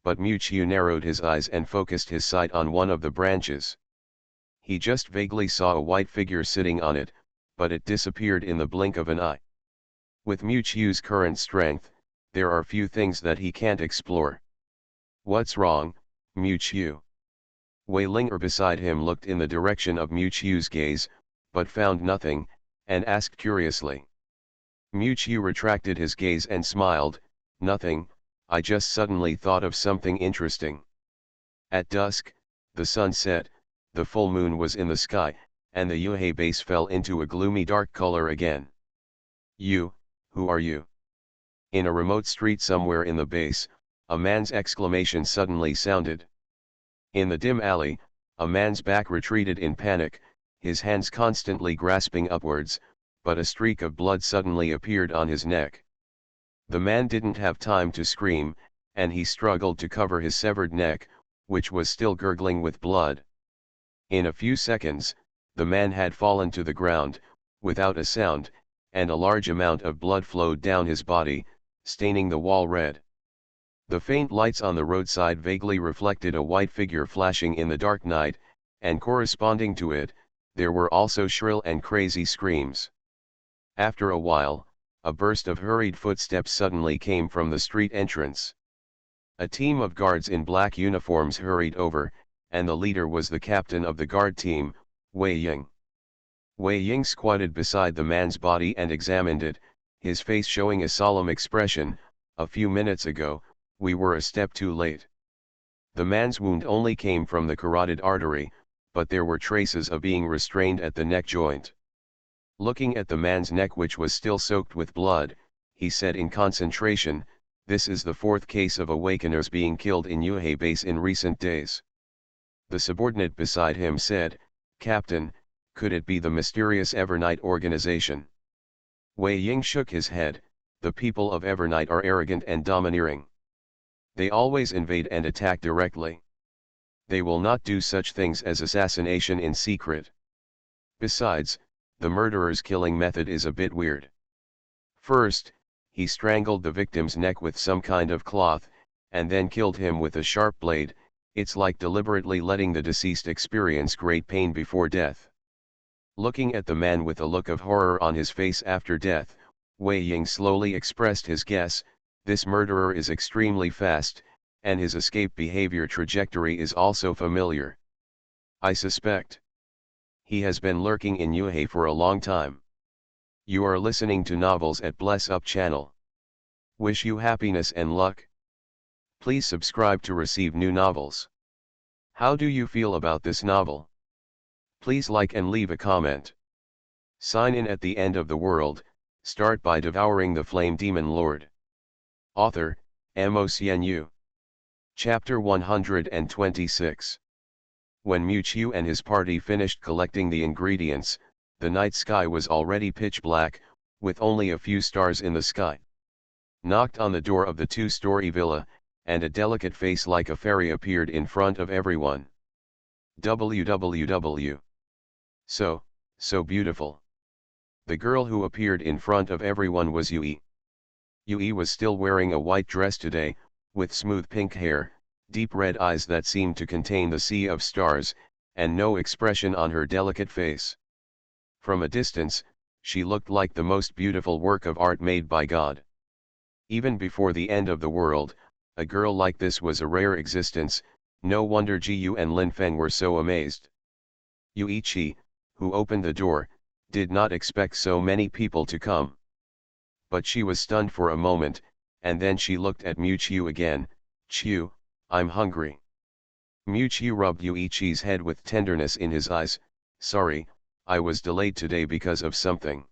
But Mu Qiu narrowed his eyes and focused his sight on one of the branches. He just vaguely saw a white figure sitting on it, but it disappeared in the blink of an eye. With Mu Qiu's current strength, there are few things that he can't explore. What's wrong, Mu Qiu? Wei Ling beside him looked in the direction of Mu Qiu's gaze, but found nothing, and asked curiously. Mu Qiu retracted his gaze and smiled, nothing, I just suddenly thought of something interesting. At dusk, the sun set, the full moon was in the sky, and the Yuhei base fell into a gloomy dark color again. You, who are you? In a remote street somewhere in the base, a man's exclamation suddenly sounded. In the dim alley, a man's back retreated in panic, his hands constantly grasping upwards, but a streak of blood suddenly appeared on his neck. The man didn't have time to scream, and he struggled to cover his severed neck, which was still gurgling with blood. In a few seconds, the man had fallen to the ground, without a sound, and a large amount of blood flowed down his body, staining the wall red. The faint lights on the roadside vaguely reflected a white figure flashing in the dark night, and corresponding to it, there were also shrill and crazy screams. After a while, a burst of hurried footsteps suddenly came from the street entrance. A team of guards in black uniforms hurried over, and the leader was the captain of the guard team, Wei Ying. Wei Ying squatted beside the man's body and examined it, his face showing a solemn expression. A few minutes ago, we were a step too late. The man's wound only came from the carotid artery, but there were traces of being restrained at the neck joint. Looking at the man's neck, which was still soaked with blood, he said in concentration, this is the 4th case of awakeners being killed in Yuhei base in recent days. The subordinate beside him said, Captain, could it be the mysterious Evernight organization? Wei Ying shook his head, the people of Evernight are arrogant and domineering. They always invade and attack directly. They will not do such things as assassination in secret. Besides, the murderer's killing method is a bit weird. First, he strangled the victim's neck with some kind of cloth, and then killed him with a sharp blade. It's like deliberately letting the deceased experience great pain before death. Looking at the man with a look of horror on his face after death, Wei Ying slowly expressed his guess: this murderer is extremely fast, and his escape behavior trajectory is also familiar. I suspect he has been lurking in Yuhei for a long time. You are listening to Novels at Bless Up channel. Wish you happiness and luck. Please subscribe to receive new novels. How do you feel about this novel? Please like and leave a comment. Sign in at the end of the world. Start by devouring the flame demon lord. Author, Mo. Chapter 126. When Mu Qiu and his party finished collecting the ingredients, the night sky was already pitch black, with only a few stars in the sky. Knocked on the door of the two-story villa, and a delicate face like a fairy appeared in front of everyone. WWW. So beautiful. The girl who appeared in front of everyone was Yui. Yui was still wearing a white dress today, with smooth pink hair, deep red eyes that seemed to contain the sea of stars, and no expression on her delicate face. From a distance, she looked like the most beautiful work of art made by God. Even before the end of the world, a girl like this was a rare existence. No wonder Ji and Lin Feng were so amazed. Yuichi, who opened the door, did not expect so many people to come. But she was stunned for a moment, and then she looked at Mu Qiu again. Qiu, I'm hungry. Mu Qiu rubbed Yuichi's head with tenderness in his eyes. Sorry, I was delayed today because of something.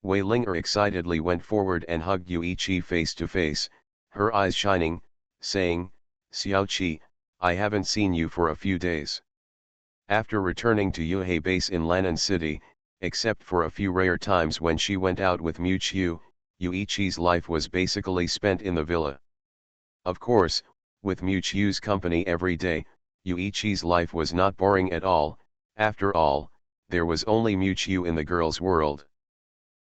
Wei Linger excitedly went forward and hugged Yuichi face to face, her eyes shining, saying, Xiaoqi, I haven't seen you for a few days. After returning to Yuhei base in Lannan City, except for a few rare times when she went out with Mu Qiu, Yuichi's life was basically spent in the villa. Of course, with Mu Qiu's company every day, Yuichi's life was not boring at all. After all, there was only Mu Qiu in the girls' world.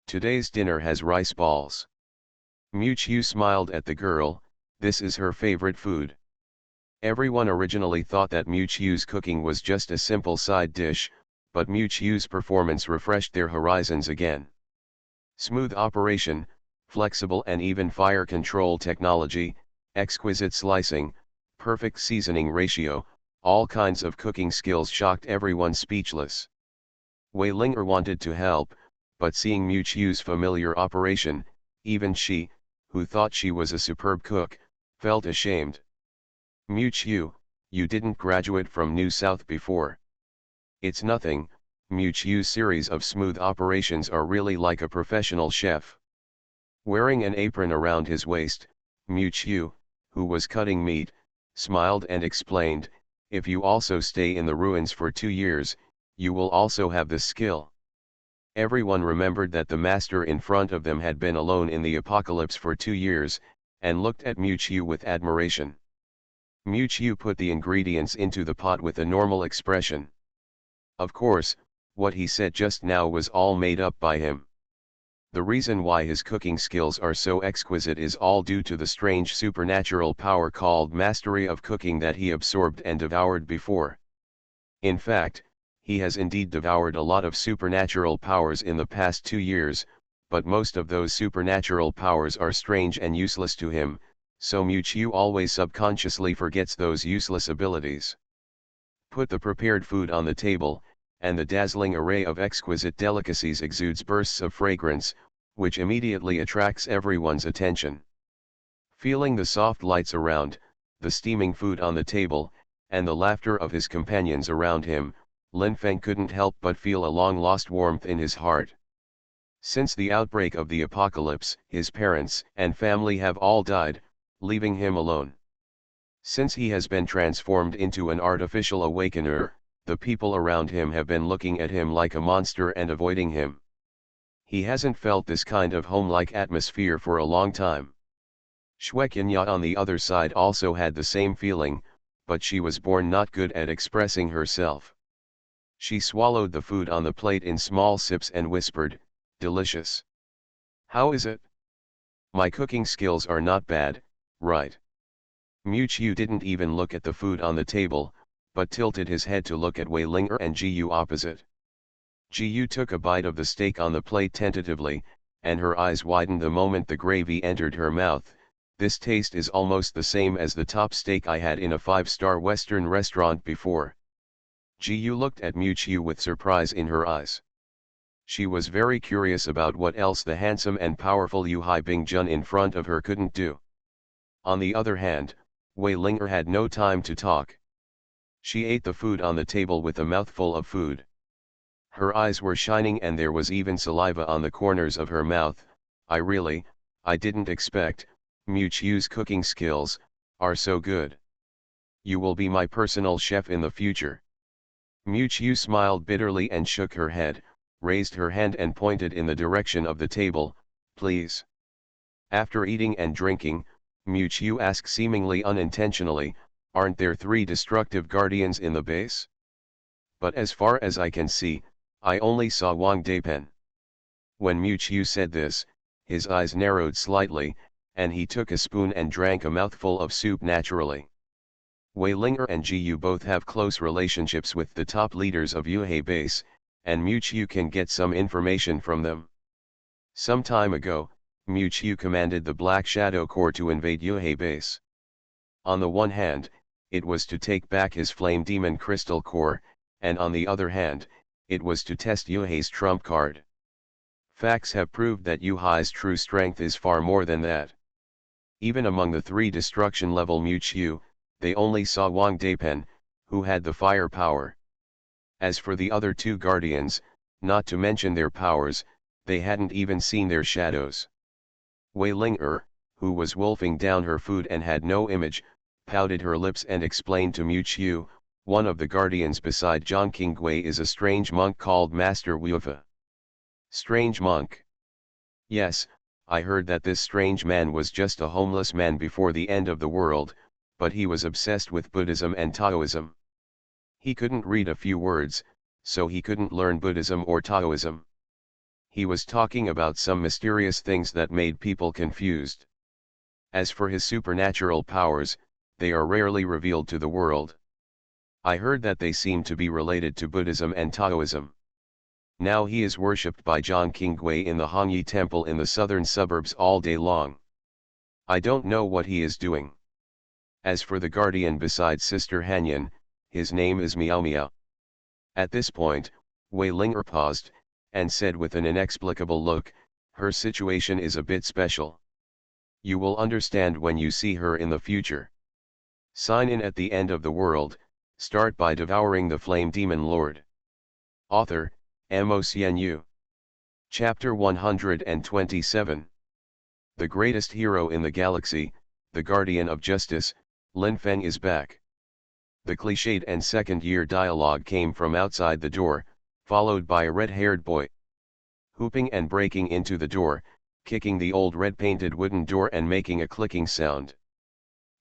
Today's dinner has rice balls. Mu Qiu smiled at the girl. This is her favorite food. Everyone originally thought that Mu Qiu's cooking was just a simple side dish, but Mu Qiu's performance refreshed their horizons again. Smooth operation, flexible and even fire control technology, exquisite slicing, perfect seasoning ratio, all kinds of cooking skills shocked everyone speechless. Wei Linger wanted to help, but seeing Mu Qiu's familiar operation, even she, who thought she was a superb cook, felt ashamed. Mu Qiu, you didn't graduate from New South before. It's nothing. Mu Qiu's series of smooth operations are really like a professional chef. Wearing an apron around his waist, Mu Qiu, who was cutting meat, smiled and explained, if you also stay in the ruins for 2 years, you will also have this skill. Everyone remembered that the master in front of them had been alone in the apocalypse for 2 years, and looked at Mu Qiu with admiration. Mu Qiu put the ingredients into the pot with a normal expression. Of course, what he said just now was all made up by him. The reason why his cooking skills are so exquisite is all due to the strange supernatural power called mastery of cooking that he absorbed and devoured before. In fact, he has indeed devoured a lot of supernatural powers in the past 2 years, but most of those supernatural powers are strange and useless to him, so Mu Qiu always subconsciously forgets those useless abilities. Put the prepared food on the table, and the dazzling array of exquisite delicacies exudes bursts of fragrance, which immediately attracts everyone's attention. Feeling the soft lights around, the steaming food on the table, and the laughter of his companions around him, Lin Feng couldn't help but feel a long-lost warmth in his heart. Since the outbreak of the apocalypse, his parents and family have all died, leaving him alone. Since he has been transformed into an artificial awakener, the people around him have been looking at him like a monster and avoiding him. He hasn't felt this kind of home-like atmosphere for a long time. Shwekinya on the other side also had the same feeling, but she was born not good at expressing herself. She swallowed the food on the plate in small sips and whispered, "Delicious. How is it? My cooking skills are not bad, right?" Mu didn't even look at the food on the table, but tilted his head to look at Wei Linger and Gu opposite. Gu took a bite of the steak on the plate tentatively, and her eyes widened the moment the gravy entered her mouth. "This taste is almost the same as the top steak I had in a 5-star Western restaurant before." Gu looked at Mu with surprise in her eyes. She was very curious about what else the handsome and powerful Yu Haibingjun in front of her couldn't do. On the other hand, Wei Linger had no time to talk. She ate the food on the table with a mouthful of food. Her eyes were shining and there was even saliva on the corners of her mouth. I didn't expect, Mu Chiu's cooking skills are so good. You will be my personal chef in the future." Mu Chiu smiled bitterly and shook her head, raised her hand and pointed in the direction of the table, "Please." After eating and drinking, Mu Chiu asked seemingly unintentionally, "Aren't there 3 destructive guardians in the base? But as far as I can see, I only saw Wang Daipen." When Mu Chiu said this, his eyes narrowed slightly, and he took a spoon and drank a mouthful of soup naturally. Wei Linger and Gu both have close relationships with the top leaders of Yuhei base, and Mu Chiu can get some information from them. Some time ago, Mu Chiu commanded the Black Shadow Corps to invade Yuhei base. On the one hand, it was to take back his Flame Demon Crystal Core, and on the other hand, it was to test Yuhei's trump card. Facts have proved that Yuhai's true strength is far more than that. Even among the 3 destruction level Mu Chiu, they only saw Wang Daipen, who had the fire power. As for the other 2 guardians, not to mention their powers, they hadn't even seen their shadows. Wei Linger, who was wolfing down her food and had no image, pouted her lips and explained to Mu Chiu, "One of the guardians beside Zhang Qinggui is a strange monk called Master Wufa." "Strange monk?" "Yes, I heard that this strange man was just a homeless man before the end of the world, but he was obsessed with Buddhism and Taoism. He couldn't read a few words, so he couldn't learn Buddhism or Taoism. He was talking about some mysterious things that made people confused. As for his supernatural powers, they are rarely revealed to the world. I heard that they seem to be related to Buddhism and Taoism. Now he is worshipped by Zhang Qinggui in the Hongyi temple in the southern suburbs all day long. I don't know what he is doing. As for the guardian beside Sister Hanyan, his name is Miao Miao." At this point, Wei Linger paused, and said with an inexplicable look, "Her situation is a bit special. You will understand when you see her in the future. Sign in at the end of the world, start by devouring the Flame Demon Lord." Author, MOCNU. Chapter 127. The greatest hero in the galaxy, the guardian of justice, Lin Feng is back. The cliched and second-year dialogue came from outside the door, followed by a red-haired boy whooping and breaking into the door, kicking the old red-painted wooden door and making a clicking sound.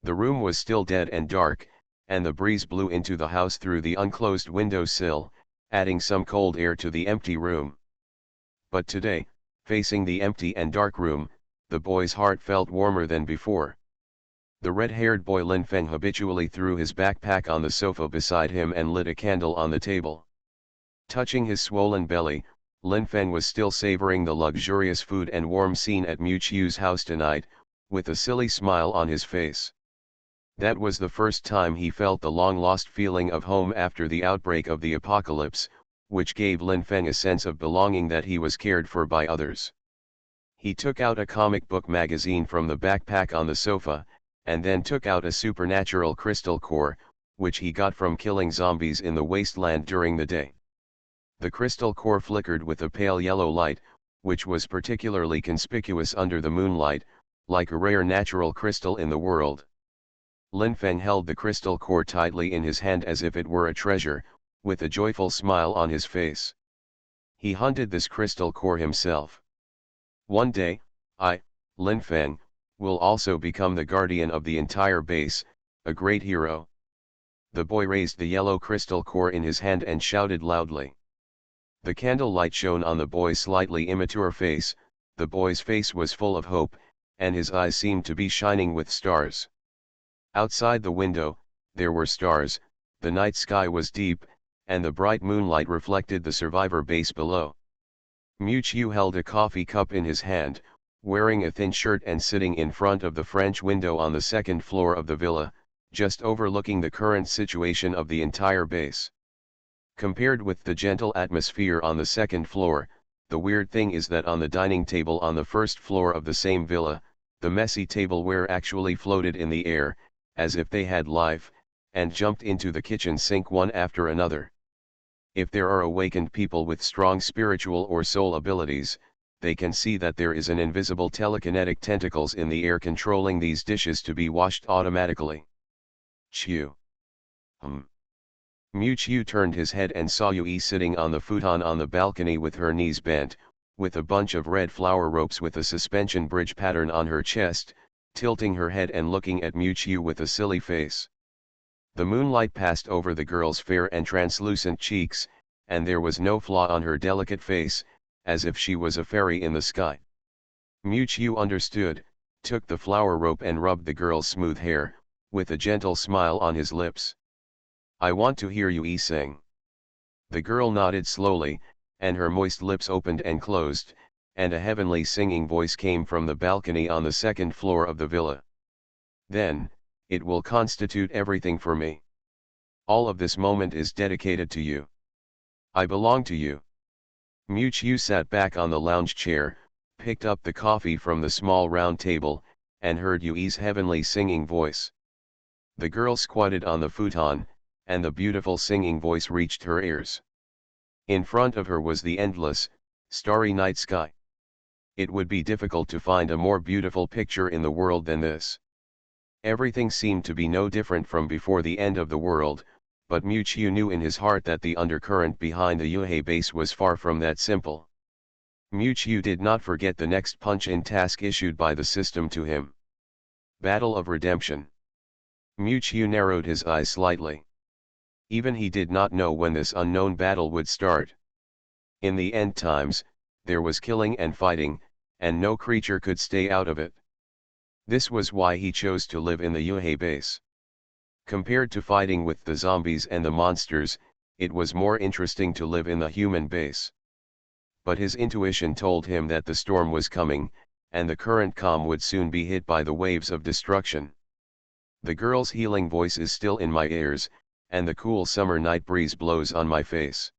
The room was still dead and dark, and the breeze blew into the house through the unclosed window sill, adding some cold air to the empty room. But today, facing the empty and dark room, the boy's heart felt warmer than before. The red-haired boy Lin Feng habitually threw his backpack on the sofa beside him and lit a candle on the table. Touching his swollen belly, Lin Feng was still savoring the luxurious food and warm scene at Mu Chiu's house tonight, with a silly smile on his face. That was the first time he felt the long-lost feeling of home after the outbreak of the apocalypse, which gave Lin Feng a sense of belonging that he was cared for by others. He took out a comic book magazine from the backpack on the sofa, and then took out a supernatural crystal core, which he got from killing zombies in the wasteland during the day. The crystal core flickered with a pale yellow light, which was particularly conspicuous under the moonlight, like a rare natural crystal in the world. Lin Feng held the crystal core tightly in his hand as if it were a treasure, with a joyful smile on his face. He hunted this crystal core himself. One day, I, Lin Feng, will also become the guardian of the entire base, a great hero. The boy raised the yellow crystal core in his hand and shouted loudly. The candlelight shone on the boy's slightly immature face. The boy's face was full of hope, and his eyes seemed to be shining with stars. Outside the window, there were stars, the night sky was deep, and the bright moonlight reflected the survivor base below. Mu Chiu held a coffee cup in his hand, wearing a thin shirt and sitting in front of the French window on the second floor of the villa, just overlooking the current situation of the entire base. Compared with the gentle atmosphere on the second floor, the weird thing is that on the dining table on the first floor of the same villa, the messy tableware actually floated in the air, as if they had life, and jumped into the kitchen sink one after another. If there are awakened people with strong spiritual or soul abilities, they can see that there is an invisible telekinetic tentacles in the air controlling these dishes to be washed automatically. Chiu. Mu Chiu turned his head and saw Yui sitting on the futon on the balcony with her knees bent, with a bunch of red flower ropes with a suspension bridge pattern on her chest, tilting her head and looking at Mu Chiu with a silly face. The moonlight passed over the girl's fair and translucent cheeks, and there was no flaw on her delicate face, as if she was a fairy in the sky. Mu Chiu understood, took the flower rope and rubbed the girl's smooth hair, with a gentle smile on his lips. I want to hear Yui sing. The girl nodded slowly, and her moist lips opened and closed, and a heavenly singing voice came from the balcony on the second floor of the villa. Then, it will constitute everything for me. All of this moment is dedicated to you. I belong to you. Mu Chiu sat back on the lounge chair, picked up the coffee from the small round table, and heard Yui's heavenly singing voice. The girl squatted on the futon, and the beautiful singing voice reached her ears. In front of her was the endless, starry night sky. It would be difficult to find a more beautiful picture in the world than this. Everything seemed to be no different from before the end of the world, but Mu Chiu knew in his heart that the undercurrent behind the Yuhei base was far from that simple. Mu Chiu did not forget the next punch-in task issued by the system to him. Battle of Redemption. Mu Chiu narrowed his eyes slightly. Even he did not know when this unknown battle would start. In the end times, there was killing and fighting, and no creature could stay out of it. This was why he chose to live in the Yuhei base. Compared to fighting with the zombies and the monsters, it was more interesting to live in the human base. But his intuition told him that the storm was coming, and the current calm would soon be hit by the waves of destruction. The girl's healing voice is still in my ears, and the cool summer night breeze blows on my face.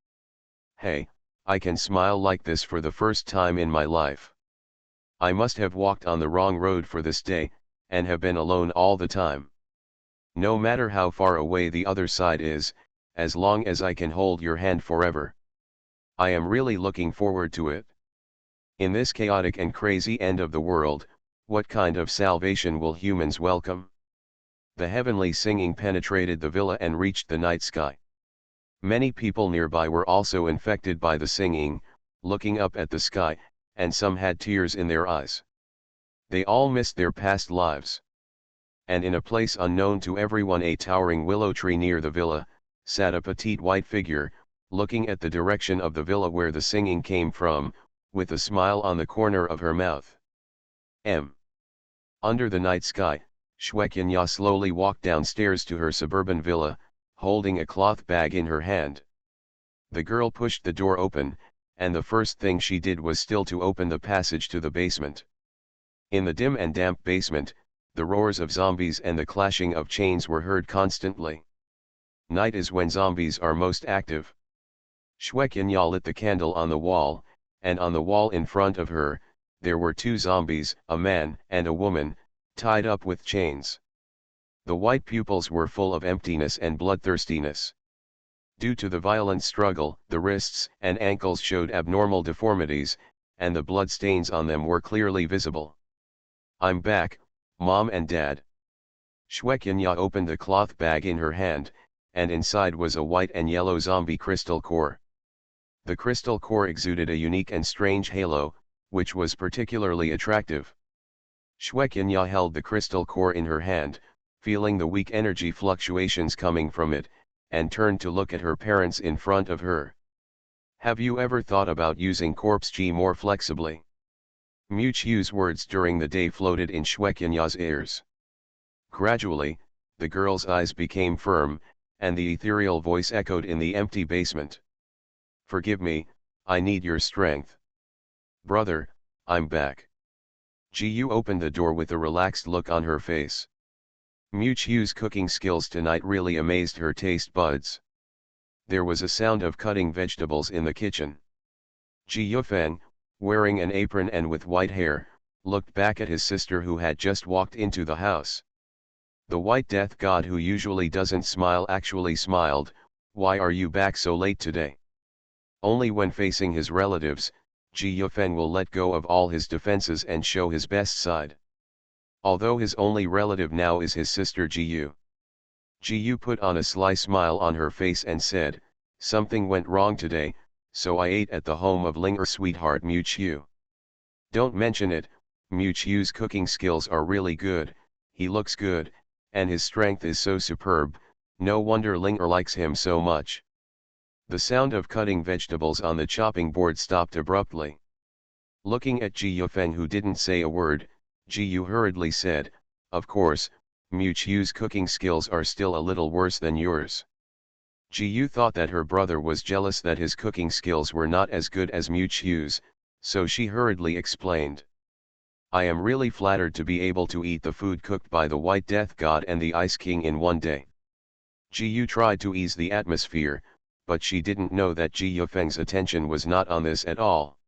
Hey, I can smile like this for the first time in my life. I must have walked on the wrong road for this day, and have been alone all the time. No matter how far away the other side is, as long as I can hold your hand forever. I am really looking forward to it. In this chaotic and crazy end of the world, what kind of salvation will humans welcome? The heavenly singing penetrated the villa and reached the night sky. Many people nearby were also infected by the singing, looking up at the sky, and some had tears in their eyes. They all missed their past lives. And in a place unknown to everyone, a towering willow tree near the villa, sat a petite white figure, looking at the direction of the villa where the singing came from, with a smile on the corner of her mouth. Under the night sky, Shueqianya slowly walked downstairs to her suburban villa, holding a cloth bag in her hand. The girl pushed the door open, and the first thing she did was still to open the passage to the basement. In the dim and damp basement, the roars of zombies and the clashing of chains were heard constantly. Night is when zombies are most active. Shueqianya lit the candle on the wall, and on the wall in front of her, there were two zombies, a man and a woman, tied up with chains. The white pupils were full of emptiness and bloodthirstiness. Due to the violent struggle, the wrists and ankles showed abnormal deformities, and the blood stains on them were clearly visible. I'm back, Mom and Dad. Shueqianya opened the cloth bag in her hand, and inside was a white and yellow zombie crystal core. The crystal core exuded a unique and strange halo, which was particularly attractive. Shwekinya held the crystal core in her hand, feeling the weak energy fluctuations coming from it, and turned to look at her parents in front of her. Have you ever thought about using corpse G more flexibly? Muchu's words during the day floated in Shwekinya's ears. Gradually, the girl's eyes became firm, and the ethereal voice echoed in the empty basement. Forgive me, I need your strength. Brother, I'm back. Jiyu opened the door with a relaxed look on her face. Muchu's cooking skills tonight really amazed her taste buds. There was a sound of cutting vegetables in the kitchen. Ji Yufeng, wearing an apron and with white hair, looked back at his sister who had just walked into the house. The white death god who usually doesn't smile actually smiled. Why are you back so late today? Only when facing his relatives, Ji Yufeng will let go of all his defenses and show his best side. Although his only relative now is his sister Jiyu. Jiyu put on a sly smile on her face and said, something went wrong today, so I ate at the home of Linger sweetheart Muchu. Don't mention it, Muchu's cooking skills are really good, he looks good, and his strength is so superb, no wonder Linger likes him so much. The sound of cutting vegetables on the chopping board stopped abruptly. Looking at Ji Yufeng who didn't say a word, Jiyu hurriedly said, of course, Muchu's cooking skills are still a little worse than yours. Jiyu thought that her brother was jealous that his cooking skills were not as good as Muchu's, so she hurriedly explained. I am really flattered to be able to eat the food cooked by the White Death God and the Ice King in one day. Jiyu tried to ease the atmosphere, but she didn't know that Ji Yufeng's attention was not on this at all.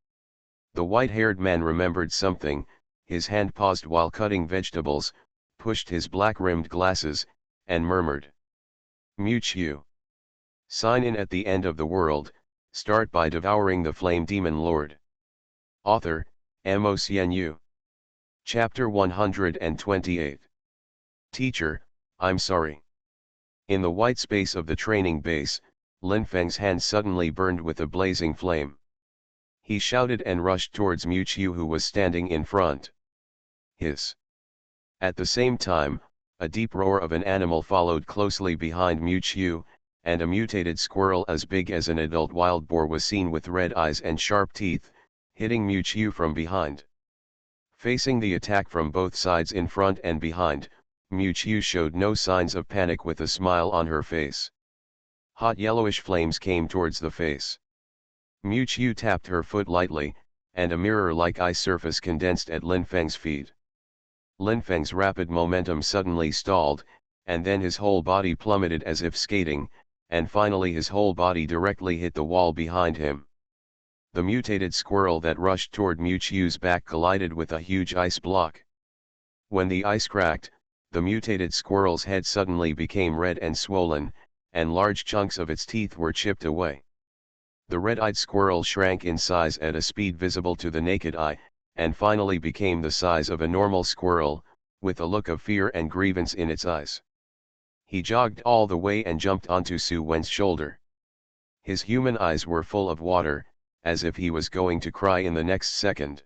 The white-haired man remembered something, his hand paused while cutting vegetables, pushed his black-rimmed glasses, and murmured. Muchu. Sign in at the end of the world, start by devouring the flame demon lord. Author, MOCNU. Chapter 128. Teacher, I'm sorry. In the white space of the training base, Lin Feng's hand suddenly burned with a blazing flame. He shouted and rushed towards Muchu who was standing in front. Hiss. At the same time, a deep roar of an animal followed closely behind Muchu, and a mutated squirrel as big as an adult wild boar was seen with red eyes and sharp teeth, hitting Muchu from behind. Facing the attack from both sides in front and behind, Muchu showed no signs of panic with a smile on her face. Hot yellowish flames came towards the face. Muchu tapped her foot lightly, and a mirror-like ice surface condensed at Lin Feng's feet. Lin Feng's rapid momentum suddenly stalled, and then his whole body plummeted as if skating, and finally his whole body directly hit the wall behind him. The mutated squirrel that rushed toward Muchu's back collided with a huge ice block. When the ice cracked, the mutated squirrel's head suddenly became red and swollen, and large chunks of its teeth were chipped away. The red-eyed squirrel shrank in size at a speed visible to the naked eye, and finally became the size of a normal squirrel, with a look of fear and grievance in its eyes. He jogged all the way and jumped onto Su Wen's shoulder. His human eyes were full of water, as if he was going to cry in the next second.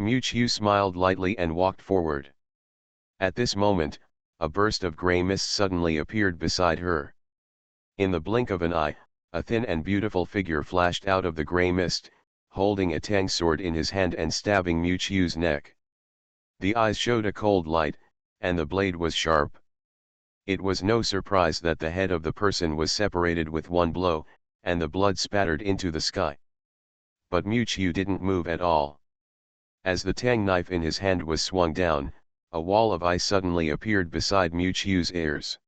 Muchu smiled lightly and walked forward. At this moment, a burst of grey mist suddenly appeared beside her. In the blink of an eye, a thin and beautiful figure flashed out of the grey mist, holding a tang sword in his hand and stabbing Muchu's neck. The eyes showed a cold light, and the blade was sharp. It was no surprise that the head of the person was separated with one blow, and the blood spattered into the sky. But Muchu didn't move at all. As the tang knife in his hand was swung down, a wall of ice suddenly appeared beside Muchu's ears.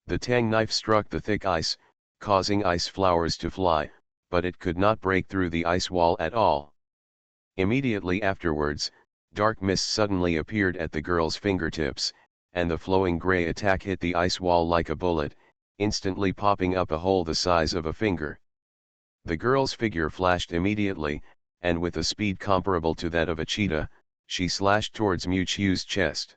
The tang knife struck the thick ice, causing ice flowers to fly, but it could not break through the ice wall at all. Immediately afterwards, dark mist suddenly appeared at the girl's fingertips, and the flowing grey attack hit the ice wall like a bullet, instantly popping up a hole the size of a finger. The girl's figure flashed immediately, and with a speed comparable to that of a cheetah, she slashed towards Muchu's chest.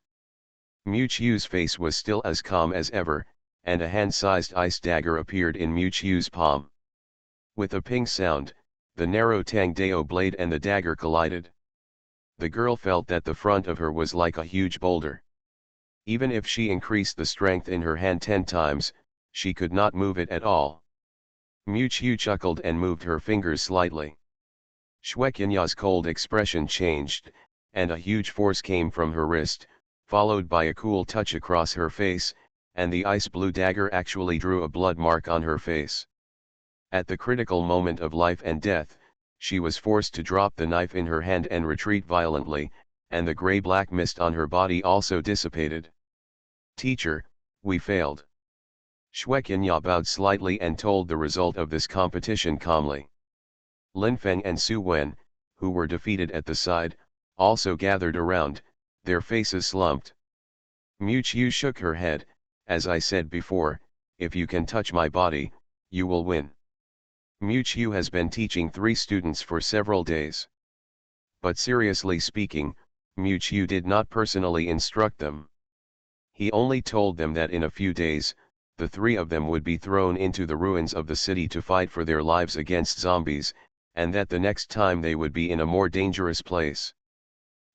Muchu's face was still as calm as ever, and a hand-sized ice dagger appeared in Muchu's palm. With a ping sound, the narrow Tang Dao blade and the dagger collided. The girl felt that the front of her was like a huge boulder. Even if she increased the strength in her hand 10 times, she could not move it at all. Mu Qiu chuckled and moved her fingers slightly. Shueqinya's cold expression changed, and a huge force came from her wrist, followed by a cool touch across her face, and the ice blue dagger actually drew a blood mark on her face. At the critical moment of life and death, she was forced to drop the knife in her hand and retreat violently, and the gray-black mist on her body also dissipated. "Teacher, we failed." Shueqinya bowed slightly and told the result of this competition calmly. Lin Feng and Su Wen, who were defeated at the side, also gathered around, their faces slumped. Mu Qiu shook her head. "As I said before, if you can touch my body, you will win." Mu Qiu has been teaching 3 students for several days. But seriously speaking, Mu Qiu did not personally instruct them. He only told them that in a few days, the 3 of them would be thrown into the ruins of the city to fight for their lives against zombies, and that the next time they would be in a more dangerous place.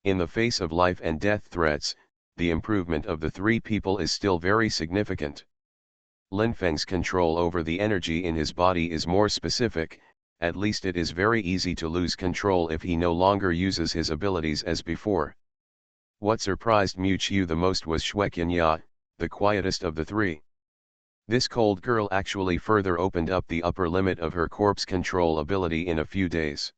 In the face of life and death threats, the improvement of the 3 people is still very significant. Lin Feng's control over the energy in his body is more specific. At least it is very easy to lose control if he no longer uses his abilities as before. What surprised Mu Qiu the most was Shueqinya, the quietest of the 3. This cold girl actually further opened up the upper limit of her corpse control ability in a few days.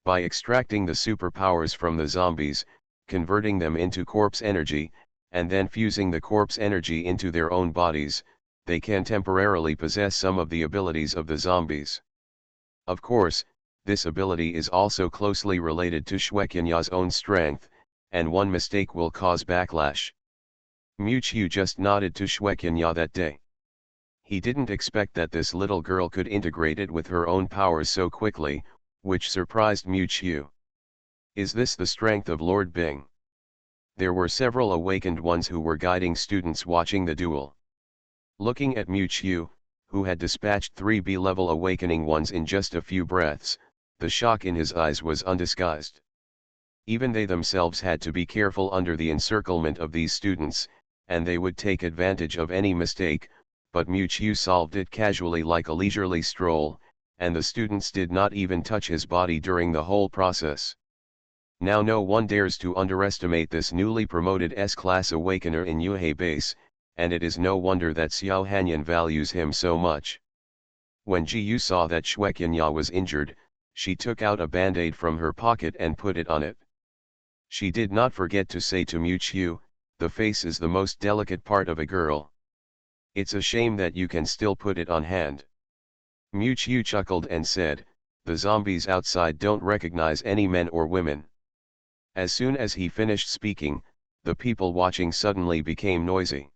By extracting the superpowers from the zombies, converting them into corpse energy, and then fusing the corpse energy into their own bodies, they can temporarily possess some of the abilities of the zombies. Of course, this ability is also closely related to Shueqinya's own strength, and one mistake will cause backlash. Mu Qiu just nodded to Shueqinya that day. He didn't expect that this little girl could integrate it with her own powers so quickly, which surprised Mu Qiu. Is this the strength of Lord Bing? There were several awakened ones who were guiding students watching the duel. Looking at Mu Qiu, who had dispatched 3 B-level awakening ones in just a few breaths, the shock in his eyes was undisguised. Even they themselves had to be careful under the encirclement of these students, and they would take advantage of any mistake, but Mu Qiu solved it casually like a leisurely stroll, and the students did not even touch his body during the whole process. Now no one dares to underestimate this newly promoted S-class awakener in Yuhei base, and it is no wonder that Xiao Hanyan values him so much. When Ji Yu saw that Shueqinya was injured, she took out a band-aid from her pocket and put it on it. She did not forget to say to Mu Qiu, "The face is the most delicate part of a girl. It's a shame that you can still put it on hand." Mu Qiu chuckled and said, "The zombies outside don't recognize any men or women." As soon as he finished speaking, the people watching suddenly became noisy.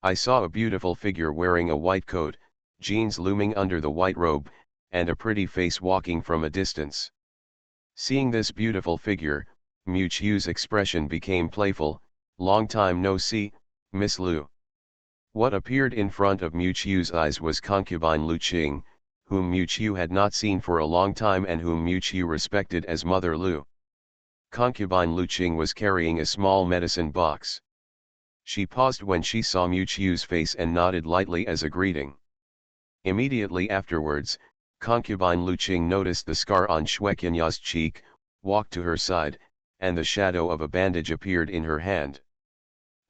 I saw a beautiful figure wearing a white coat, jeans looming under the white robe, and a pretty face walking from a distance. Seeing this beautiful figure, Mu Qiu's expression became playful. "Long time no see, Miss Lu." What appeared in front of Mu Qiu's eyes was concubine Lu Qing, whom Mu Qiu had not seen for a long time and whom Mu Qiu respected as Mother Lu. Concubine Lu Qing was carrying a small medicine box. She paused when she saw Mu Qiu's face and nodded lightly as a greeting. Immediately afterwards, concubine Lu Qing noticed the scar on Shueqinya's cheek, walked to her side, and the shadow of a bandage appeared in her hand.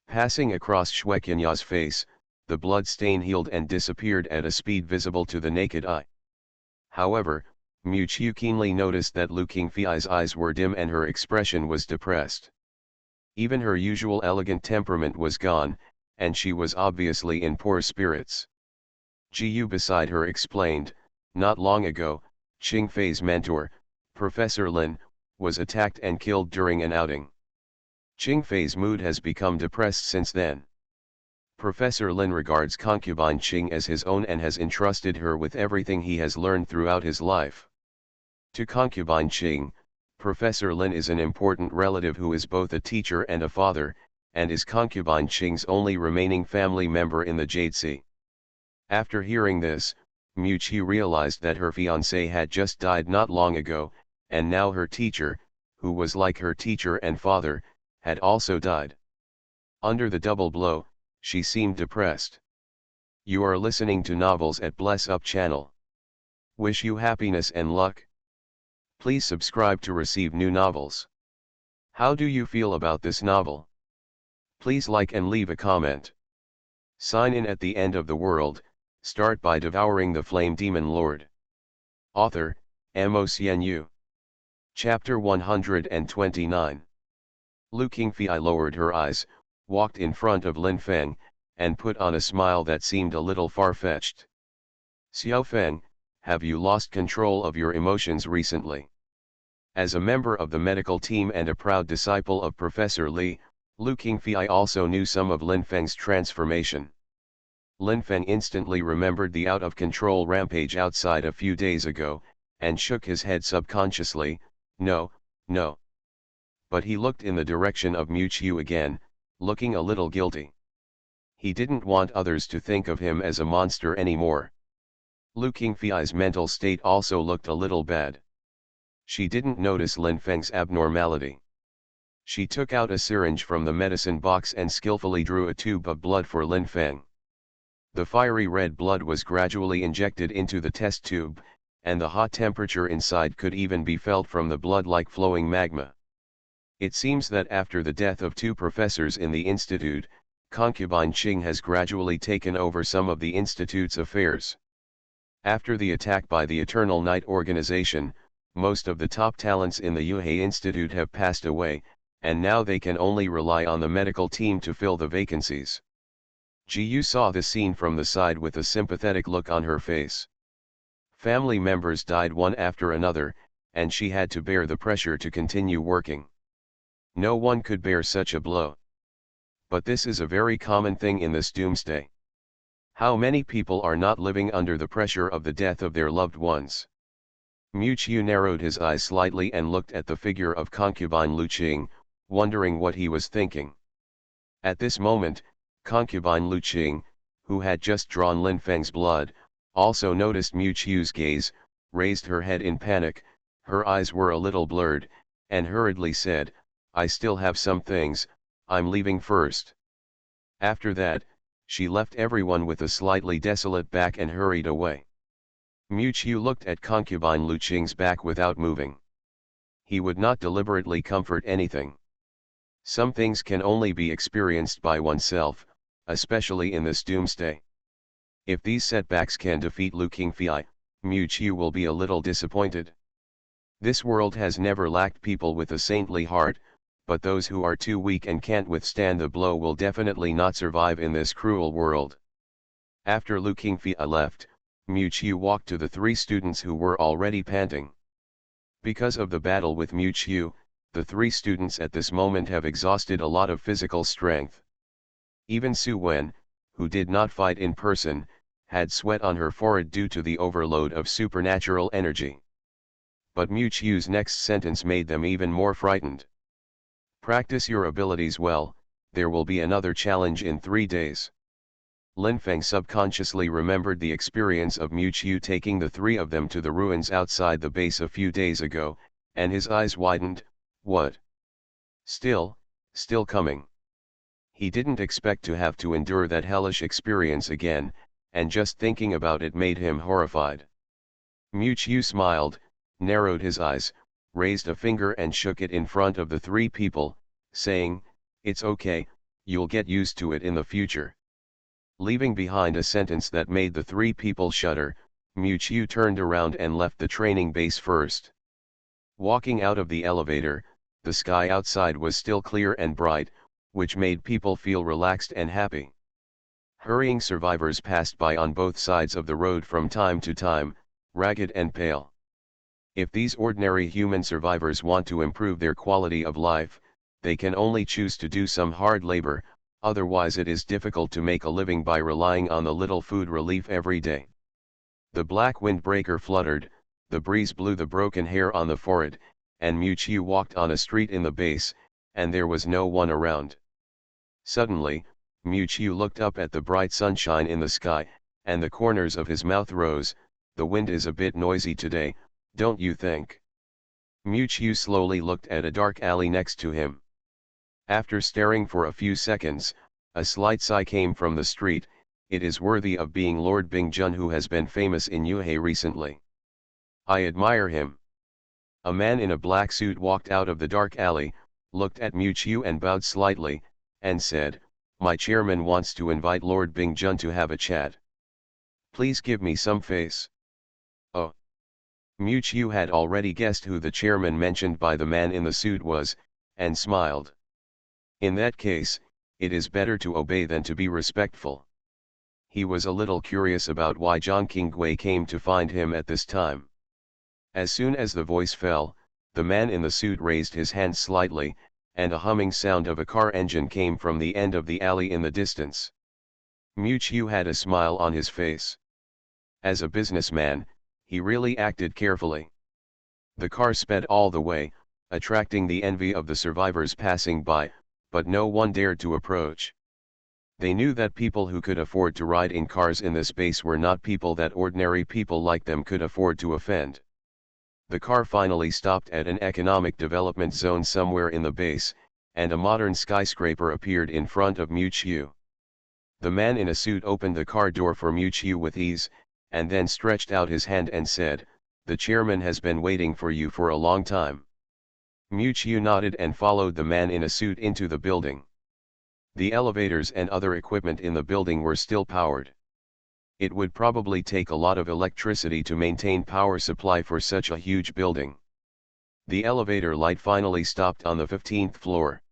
Passing across Shueqinya's face, the blood stain healed and disappeared at a speed visible to the naked eye. However, Mu Qiu keenly noticed that Lu Qingfei's eyes were dim and her expression was depressed. Even her usual elegant temperament was gone, and she was obviously in poor spirits. Ji Yu beside her explained, "Not long ago, Qingfei's mentor, Professor Lin, was attacked and killed during an outing. Qingfei's mood has become depressed since then. Professor Lin regards concubine Qing as his own and has entrusted her with everything he has learned throughout his life. To concubine Qing, Professor Lin is an important relative who is both a teacher and a father, and is concubine Qing's only remaining family member in the Jade Sea." After hearing this, Mu-Chiu realized that her fiancé had just died not long ago, and now her teacher, who was like her teacher and father, had also died. Under the double blow, she seemed depressed. You are listening to Novels at Bless Up channel. Wish you happiness and luck. Please subscribe to receive new novels. How do you feel about this novel? Please like and leave a comment. Sign in at the end of the world. Start by devouring the flame demon lord. Author, MaleProtagonist. Chapter 129. Lu Qingfei lowered her eyes, walked in front of Lin Feng, and put on a smile that seemed a little far-fetched. Xiao Feng, have you lost control of your emotions recently? As a member of the medical team and a proud disciple of Professor Li, Lu Qingfei also knew some of Lin Feng's transformation. Lin Feng instantly remembered the out-of-control rampage outside a few days ago, and shook his head subconsciously. No, no. But he looked in the direction of Mu-Chiu again, looking a little guilty. He didn't want others to think of him as a monster anymore. Lu Qingfei's mental state also looked a little bad. She didn't notice Lin Feng's abnormality. She took out a syringe from the medicine box and skillfully drew a tube of blood for Lin Feng. The fiery red blood was gradually injected into the test tube, and the hot temperature inside could even be felt from the blood like flowing magma. It seems that after the death of two professors in the institute, concubine Qing has gradually taken over some of the institute's affairs. After the attack by the Eternal Night organization, most of the top talents in the Yuhei Institute have passed away, and now they can only rely on the medical team to fill the vacancies. Ji Yu saw the scene from the side with a sympathetic look on her face. Family members died one after another, and she had to bear the pressure to continue working. No one could bear such a blow. But this is a very common thing in this doomsday. How many people are not living under the pressure of the death of their loved ones? Mu-Chiu narrowed his eyes slightly and looked at the figure of concubine Lu Qing, wondering what he was thinking. At this moment, concubine Lu Qing, who had just drawn Lin Feng's blood, also noticed Mu-Chiu's gaze, raised her head in panic, her eyes were a little blurred, and hurriedly said, I still have some things, I'm leaving first. After that, she left everyone with a slightly desolate back and hurried away. Mu-Chiu looked at concubine Lu Qing's back without moving. He would not deliberately comfort anything. Some things can only be experienced by oneself, especially in this doomsday. If these setbacks can defeat Lu Qingfei, Mu-Chiu will be a little disappointed. This world has never lacked people with a saintly heart, but those who are too weak and can't withstand the blow will definitely not survive in this cruel world. After Lu Qingfei left, Mu-Chiu walked to the three students who were already panting. Because of the battle with Mu-Chiu, the three students at this moment have exhausted a lot of physical strength. Even Su Wen, who did not fight in person, had sweat on her forehead due to the overload of supernatural energy. But Mu-Chiu's next sentence made them even more frightened. Practice your abilities well, there will be another challenge in 3 days. Lin Feng subconsciously remembered the experience of Mu-Chiu taking the three of them to the ruins outside the base a few days ago, and his eyes widened. What? Still coming. He didn't expect to have to endure that hellish experience again, and just thinking about it made him horrified. Mu-Chiu smiled, narrowed his eyes, raised a finger and shook it in front of the three people, saying, it's okay, you'll get used to it in the future. Leaving behind a sentence that made the three people shudder, Mu-Chiu turned around and left the training base first. Walking out of the elevator, the sky outside was still clear and bright, which made people feel relaxed and happy. Hurrying survivors passed by on both sides of the road from time to time, ragged and pale. If these ordinary human survivors want to improve their quality of life, they can only choose to do some hard labor, otherwise it is difficult to make a living by relying on the little food relief every day. The black windbreaker fluttered, the breeze blew the broken hair on the forehead, and Mu-Chiu walked on a street in the base, and there was no one around. Suddenly, Mu-Chiu looked up at the bright sunshine in the sky, and the corners of his mouth rose, the wind is a bit noisy today, don't you think? Miu slowly looked at a dark alley next to him. After staring for a few seconds, a slight sigh came from the street. It is worthy of being Lord Bingjun, who has been famous in Yuhei recently. I admire him. A man in a black suit walked out of the dark alley, looked at Miu and bowed slightly, and said, "My chairman wants to invite Lord Bingjun to have a chat. Please give me some face." Oh. Miu had already guessed who the chairman mentioned by the man in the suit was, and smiled. In that case, it is better to obey than to be respectful. He was a little curious about why Zhang Qinggui came to find him at this time. As soon as the voice fell, the man in the suit raised his hand slightly, and a humming sound of a car engine came from the end of the alley in the distance. Miu had a smile on his face. As a businessman, he really acted carefully. The car sped all the way, attracting the envy of the survivors passing by, but no one dared to approach. They knew that people who could afford to ride in cars in this base were not people that ordinary people like them could afford to offend. The car finally stopped at an economic development zone somewhere in the base, and a modern skyscraper appeared in front of Miu. The man in a suit opened the car door for Miu with ease, and then stretched out his hand and said, "The chairman has been waiting for you for a long time." Miu nodded and followed the man in a suit into the building. The elevators and other equipment in the building were still powered. It would probably take a lot of electricity to maintain power supply for such a huge building. The elevator light finally stopped on the 15th floor.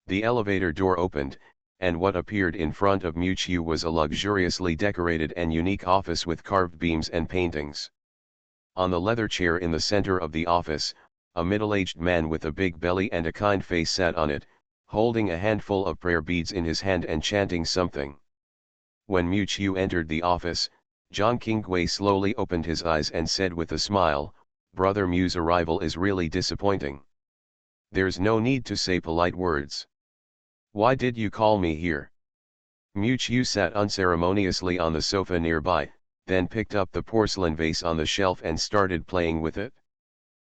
The elevator door opened, and what appeared in front of Miu was a luxuriously decorated and unique office with carved beams and paintings. On the leather chair in the center of the office, a middle-aged man with a big belly and a kind face sat on it, holding a handful of prayer beads in his hand and chanting something. When Miu entered the office, Zhang Qinggui slowly opened his eyes and said with a smile, "Brother Miu's arrival is really disappointing. There's no need to say polite words. Why did you call me here?" Miu sat unceremoniously on the sofa nearby, then picked up the porcelain vase on the shelf and started playing with it.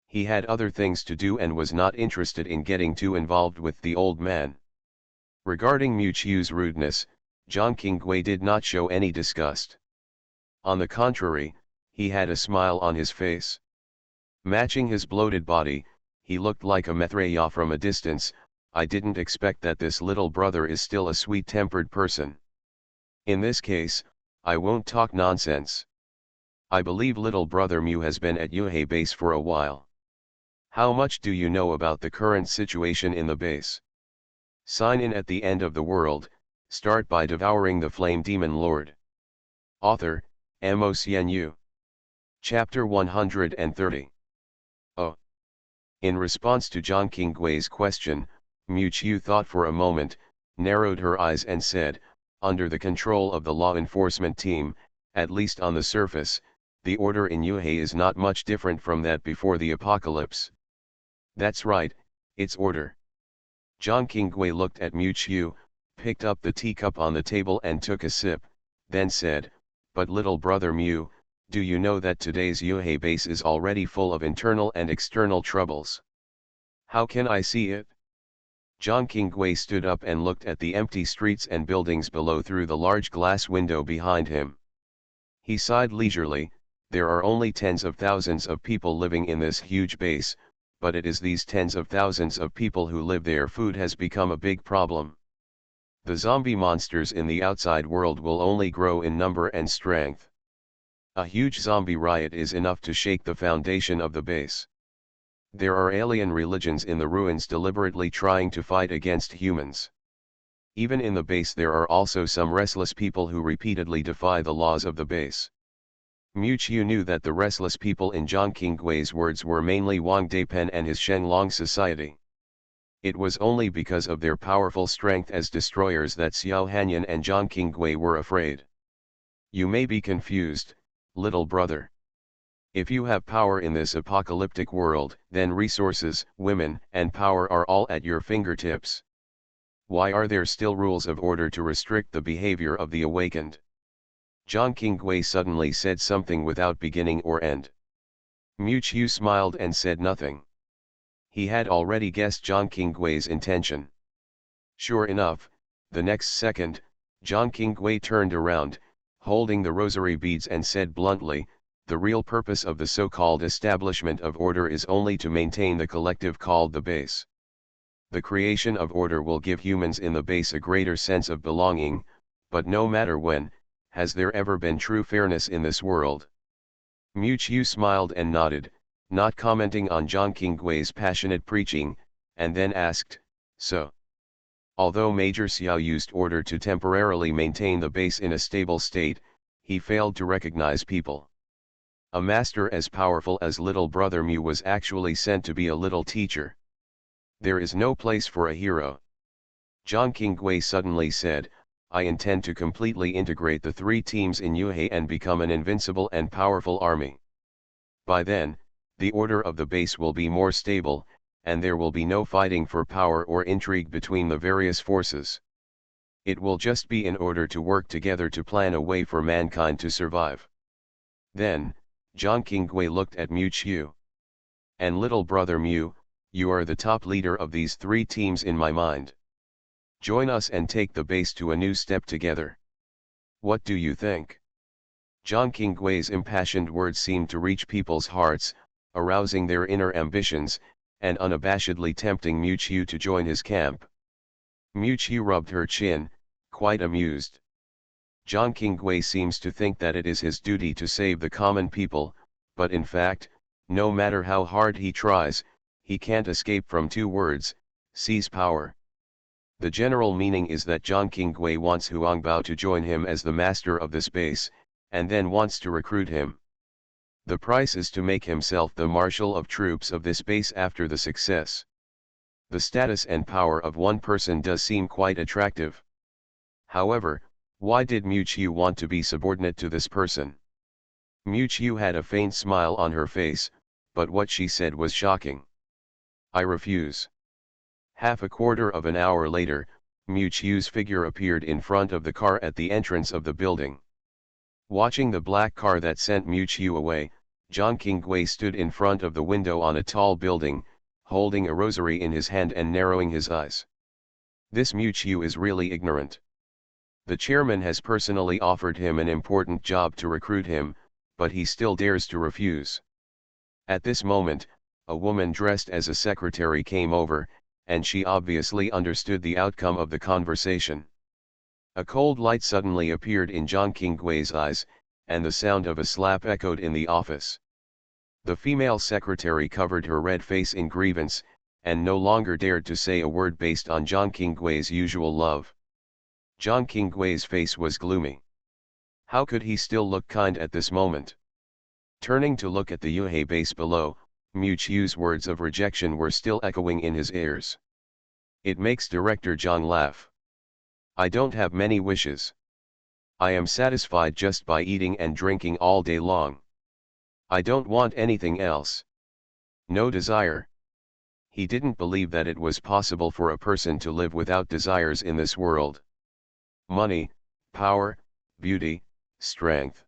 He had other things to do and was not interested in getting too involved with the old man. Regarding Miu's rudeness, Zhang Qinggui did not show any disgust. On the contrary, he had a smile on his face. Matching his bloated body, he looked like a Maitreya from a distance. "I didn't expect that this little brother is still a sweet-tempered person. In this case, I won't talk nonsense. I believe little brother Miu has been at Yuhei base for a while. How much do you know about the current situation in the base? Sign in at the end of the world, start by devouring the flame demon lord." Author, MaleProtagonist. Chapter 130. Oh. In response to Zhang Qinggui's question, Miu thought for a moment, narrowed her eyes and said, "Under the control of the law enforcement team, at least on the surface, the order in Yuhei is not much different from that before the apocalypse." "That's right, it's order." Zhang Qinggui looked at Miu, picked up the teacup on the table and took a sip, then said, "But little brother Miu, do you know that today's Yuhei base is already full of internal and external troubles?" "How can I see it?" Zhang Qinggui stood up and looked at the empty streets and buildings below through the large glass window behind him. He sighed leisurely. "There are only tens of thousands of people living in this huge base, but it is these tens of thousands of people who live there food has become a big problem. The zombie monsters in the outside world will only grow in number and strength. A huge zombie riot is enough to shake the foundation of the base. There are alien religions in the ruins deliberately trying to fight against humans. Even in the base there are also some restless people who repeatedly defy the laws of the base." Miu knew that the restless people in Zhang Qinggui's words were mainly Wang Daipen and his Shenlong society. It was only because of their powerful strength as destroyers that Xiao Hanyan and Zhang Qinggui were afraid. "You may be confused, little brother. If you have power in this apocalyptic world, then resources, women, and power are all at your fingertips. Why are there still rules of order to restrict the behavior of the awakened?" John Kingway suddenly said something without beginning or end. Mu Chiu smiled and said nothing. He had already guessed John Kingway's intention. Sure enough, the next second, John Kingway turned around, holding the rosary beads, and said bluntly, "The real purpose of the so-called establishment of order is only to maintain the collective called the base. The creation of order will give humans in the base a greater sense of belonging, but no matter when, has there ever been true fairness in this world?" Mu Chiu smiled and nodded, not commenting on John Kingway's passionate preaching, and then asked, "So, although Major Xiao used order to temporarily maintain the base in a stable state, he failed to recognize people. A master as powerful as Little Brother Mu was actually sent to be a little teacher. There is no place for a hero." John Kingway suddenly said, "I intend to completely integrate the three teams in Yuhei and become an invincible and powerful army. By then, the order of the base will be more stable, and there will be no fighting for power or intrigue between the various forces. It will just be in order to work together to plan a way for mankind to survive." Then, John Kingway looked at Mu Chiu. "And Little Brother Mu, you are the top leader of these three teams in my mind. Join us and take the base to a new step together. What do you think?" John Kingway's impassioned words seemed to reach people's hearts, arousing their inner ambitions, and unabashedly tempting Mu Chiu to join his camp. Mu Chiu rubbed her chin, quite amused. John Kingway seems to think that it is his duty to save the common people, but in fact, no matter how hard he tries, he can't escape from two words: seize power. The general meaning is that John Kingway wants Huangbao to join him as the master of this base, and then wants to recruit him. The price is to make himself the marshal of troops of this base after the success. The status and power of one person does seem quite attractive. However, why did Mu Chiu want to be subordinate to this person? Mu Chiu had a faint smile on her face, but what she said was shocking. "I refuse." Half a quarter of an hour later, Mu Chiu's figure appeared in front of the car at the entrance of the building. Watching the black car that sent Mu Chiu away, John Kingway stood in front of the window on a tall building, holding a rosary in his hand and narrowing his eyes. This Mu Chiu is really ignorant. The chairman has personally offered him an important job to recruit him, but he still dares to refuse. At this moment, a woman dressed as a secretary came over, and she obviously understood the outcome of the conversation. A cold light suddenly appeared in John Kingway's eyes, and the sound of a slap echoed in the office. The female secretary covered her red face in grievance, and no longer dared to say a word based on John Kingway's usual love. John Kingway's face was gloomy. How could he still look kind at this moment? Turning to look at the Yuhei base below, Mu Chiu's words of rejection were still echoing in his ears. It makes Director John laugh. "I don't have many wishes. I am satisfied just by eating and drinking all day long. I don't want anything else. No desire." He didn't believe that it was possible for a person to live without desires in this world. Money, power, beauty, strength.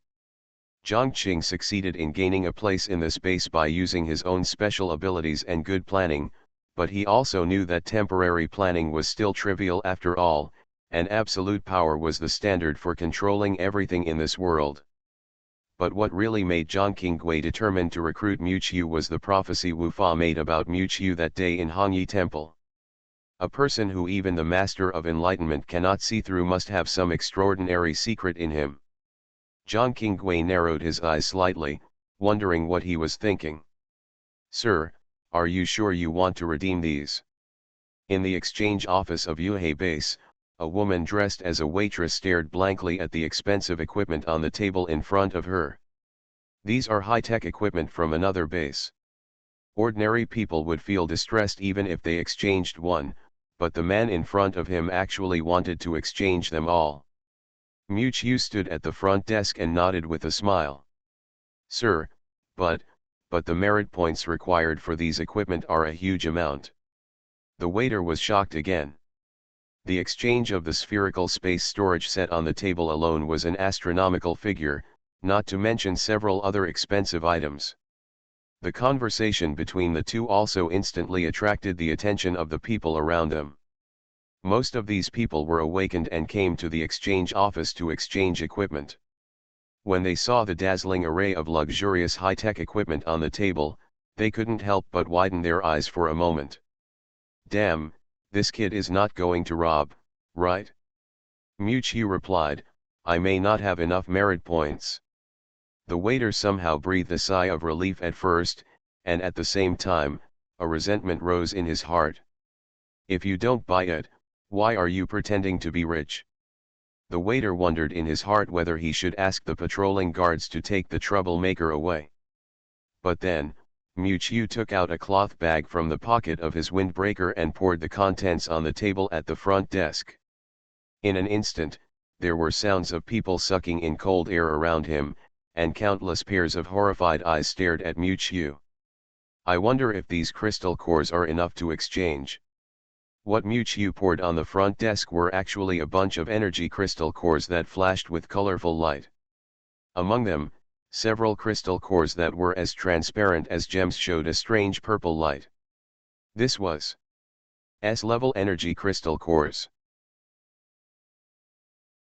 Zhang Qing succeeded in gaining a place in the space by using his own special abilities and good planning, but he also knew that temporary planning was still trivial after all, and absolute power was the standard for controlling everything in this world. But what really made John Kingway determined to recruit Mu Chiu was the prophecy Wu Fa made about Mu Chiu that day in Hongyi Temple. A person who even the Master of Enlightenment cannot see through must have some extraordinary secret in him. John Kingway narrowed his eyes slightly, wondering what he was thinking. "Sir, are you sure you want to redeem these?" In the exchange office of Yuhei Base, a woman dressed as a waitress stared blankly at the expensive equipment on the table in front of her. "These are high-tech equipment from another base. Ordinary people would feel distressed even if they exchanged one, but the man in front of him actually wanted to exchange them all." Mu Chiu stood at the front desk and nodded with a smile. "Sir, but the merit points required for these equipment are a huge amount." The waiter was shocked again. The exchange of the spherical space storage set on the table alone was an astronomical figure, not to mention several other expensive items. The conversation between the two also instantly attracted the attention of the people around them. Most of these people were awakened and came to the exchange office to exchange equipment. When they saw the dazzling array of luxurious high-tech equipment on the table, they couldn't help but widen their eyes for a moment. "Damn, this kid is not going to rob, right?" Miuccio replied, "I may not have enough merit points." The waiter somehow breathed a sigh of relief at first, and at the same time, a resentment rose in his heart. "If you don't buy it, why are you pretending to be rich?" The waiter wondered in his heart whether he should ask the patrolling guards to take the troublemaker away. But then, Miuccio took out a cloth bag from the pocket of his windbreaker and poured the contents on the table at the front desk. In an instant, there were sounds of people sucking in cold air around him, and countless pairs of horrified eyes stared at Miuccio. "I wonder if these crystal cores are enough to exchange." What Miuccio poured on the front desk were actually a bunch of energy crystal cores that flashed with colorful light. Among them, several crystal cores that were as transparent as gems showed a strange purple light. This was S-level energy crystal cores.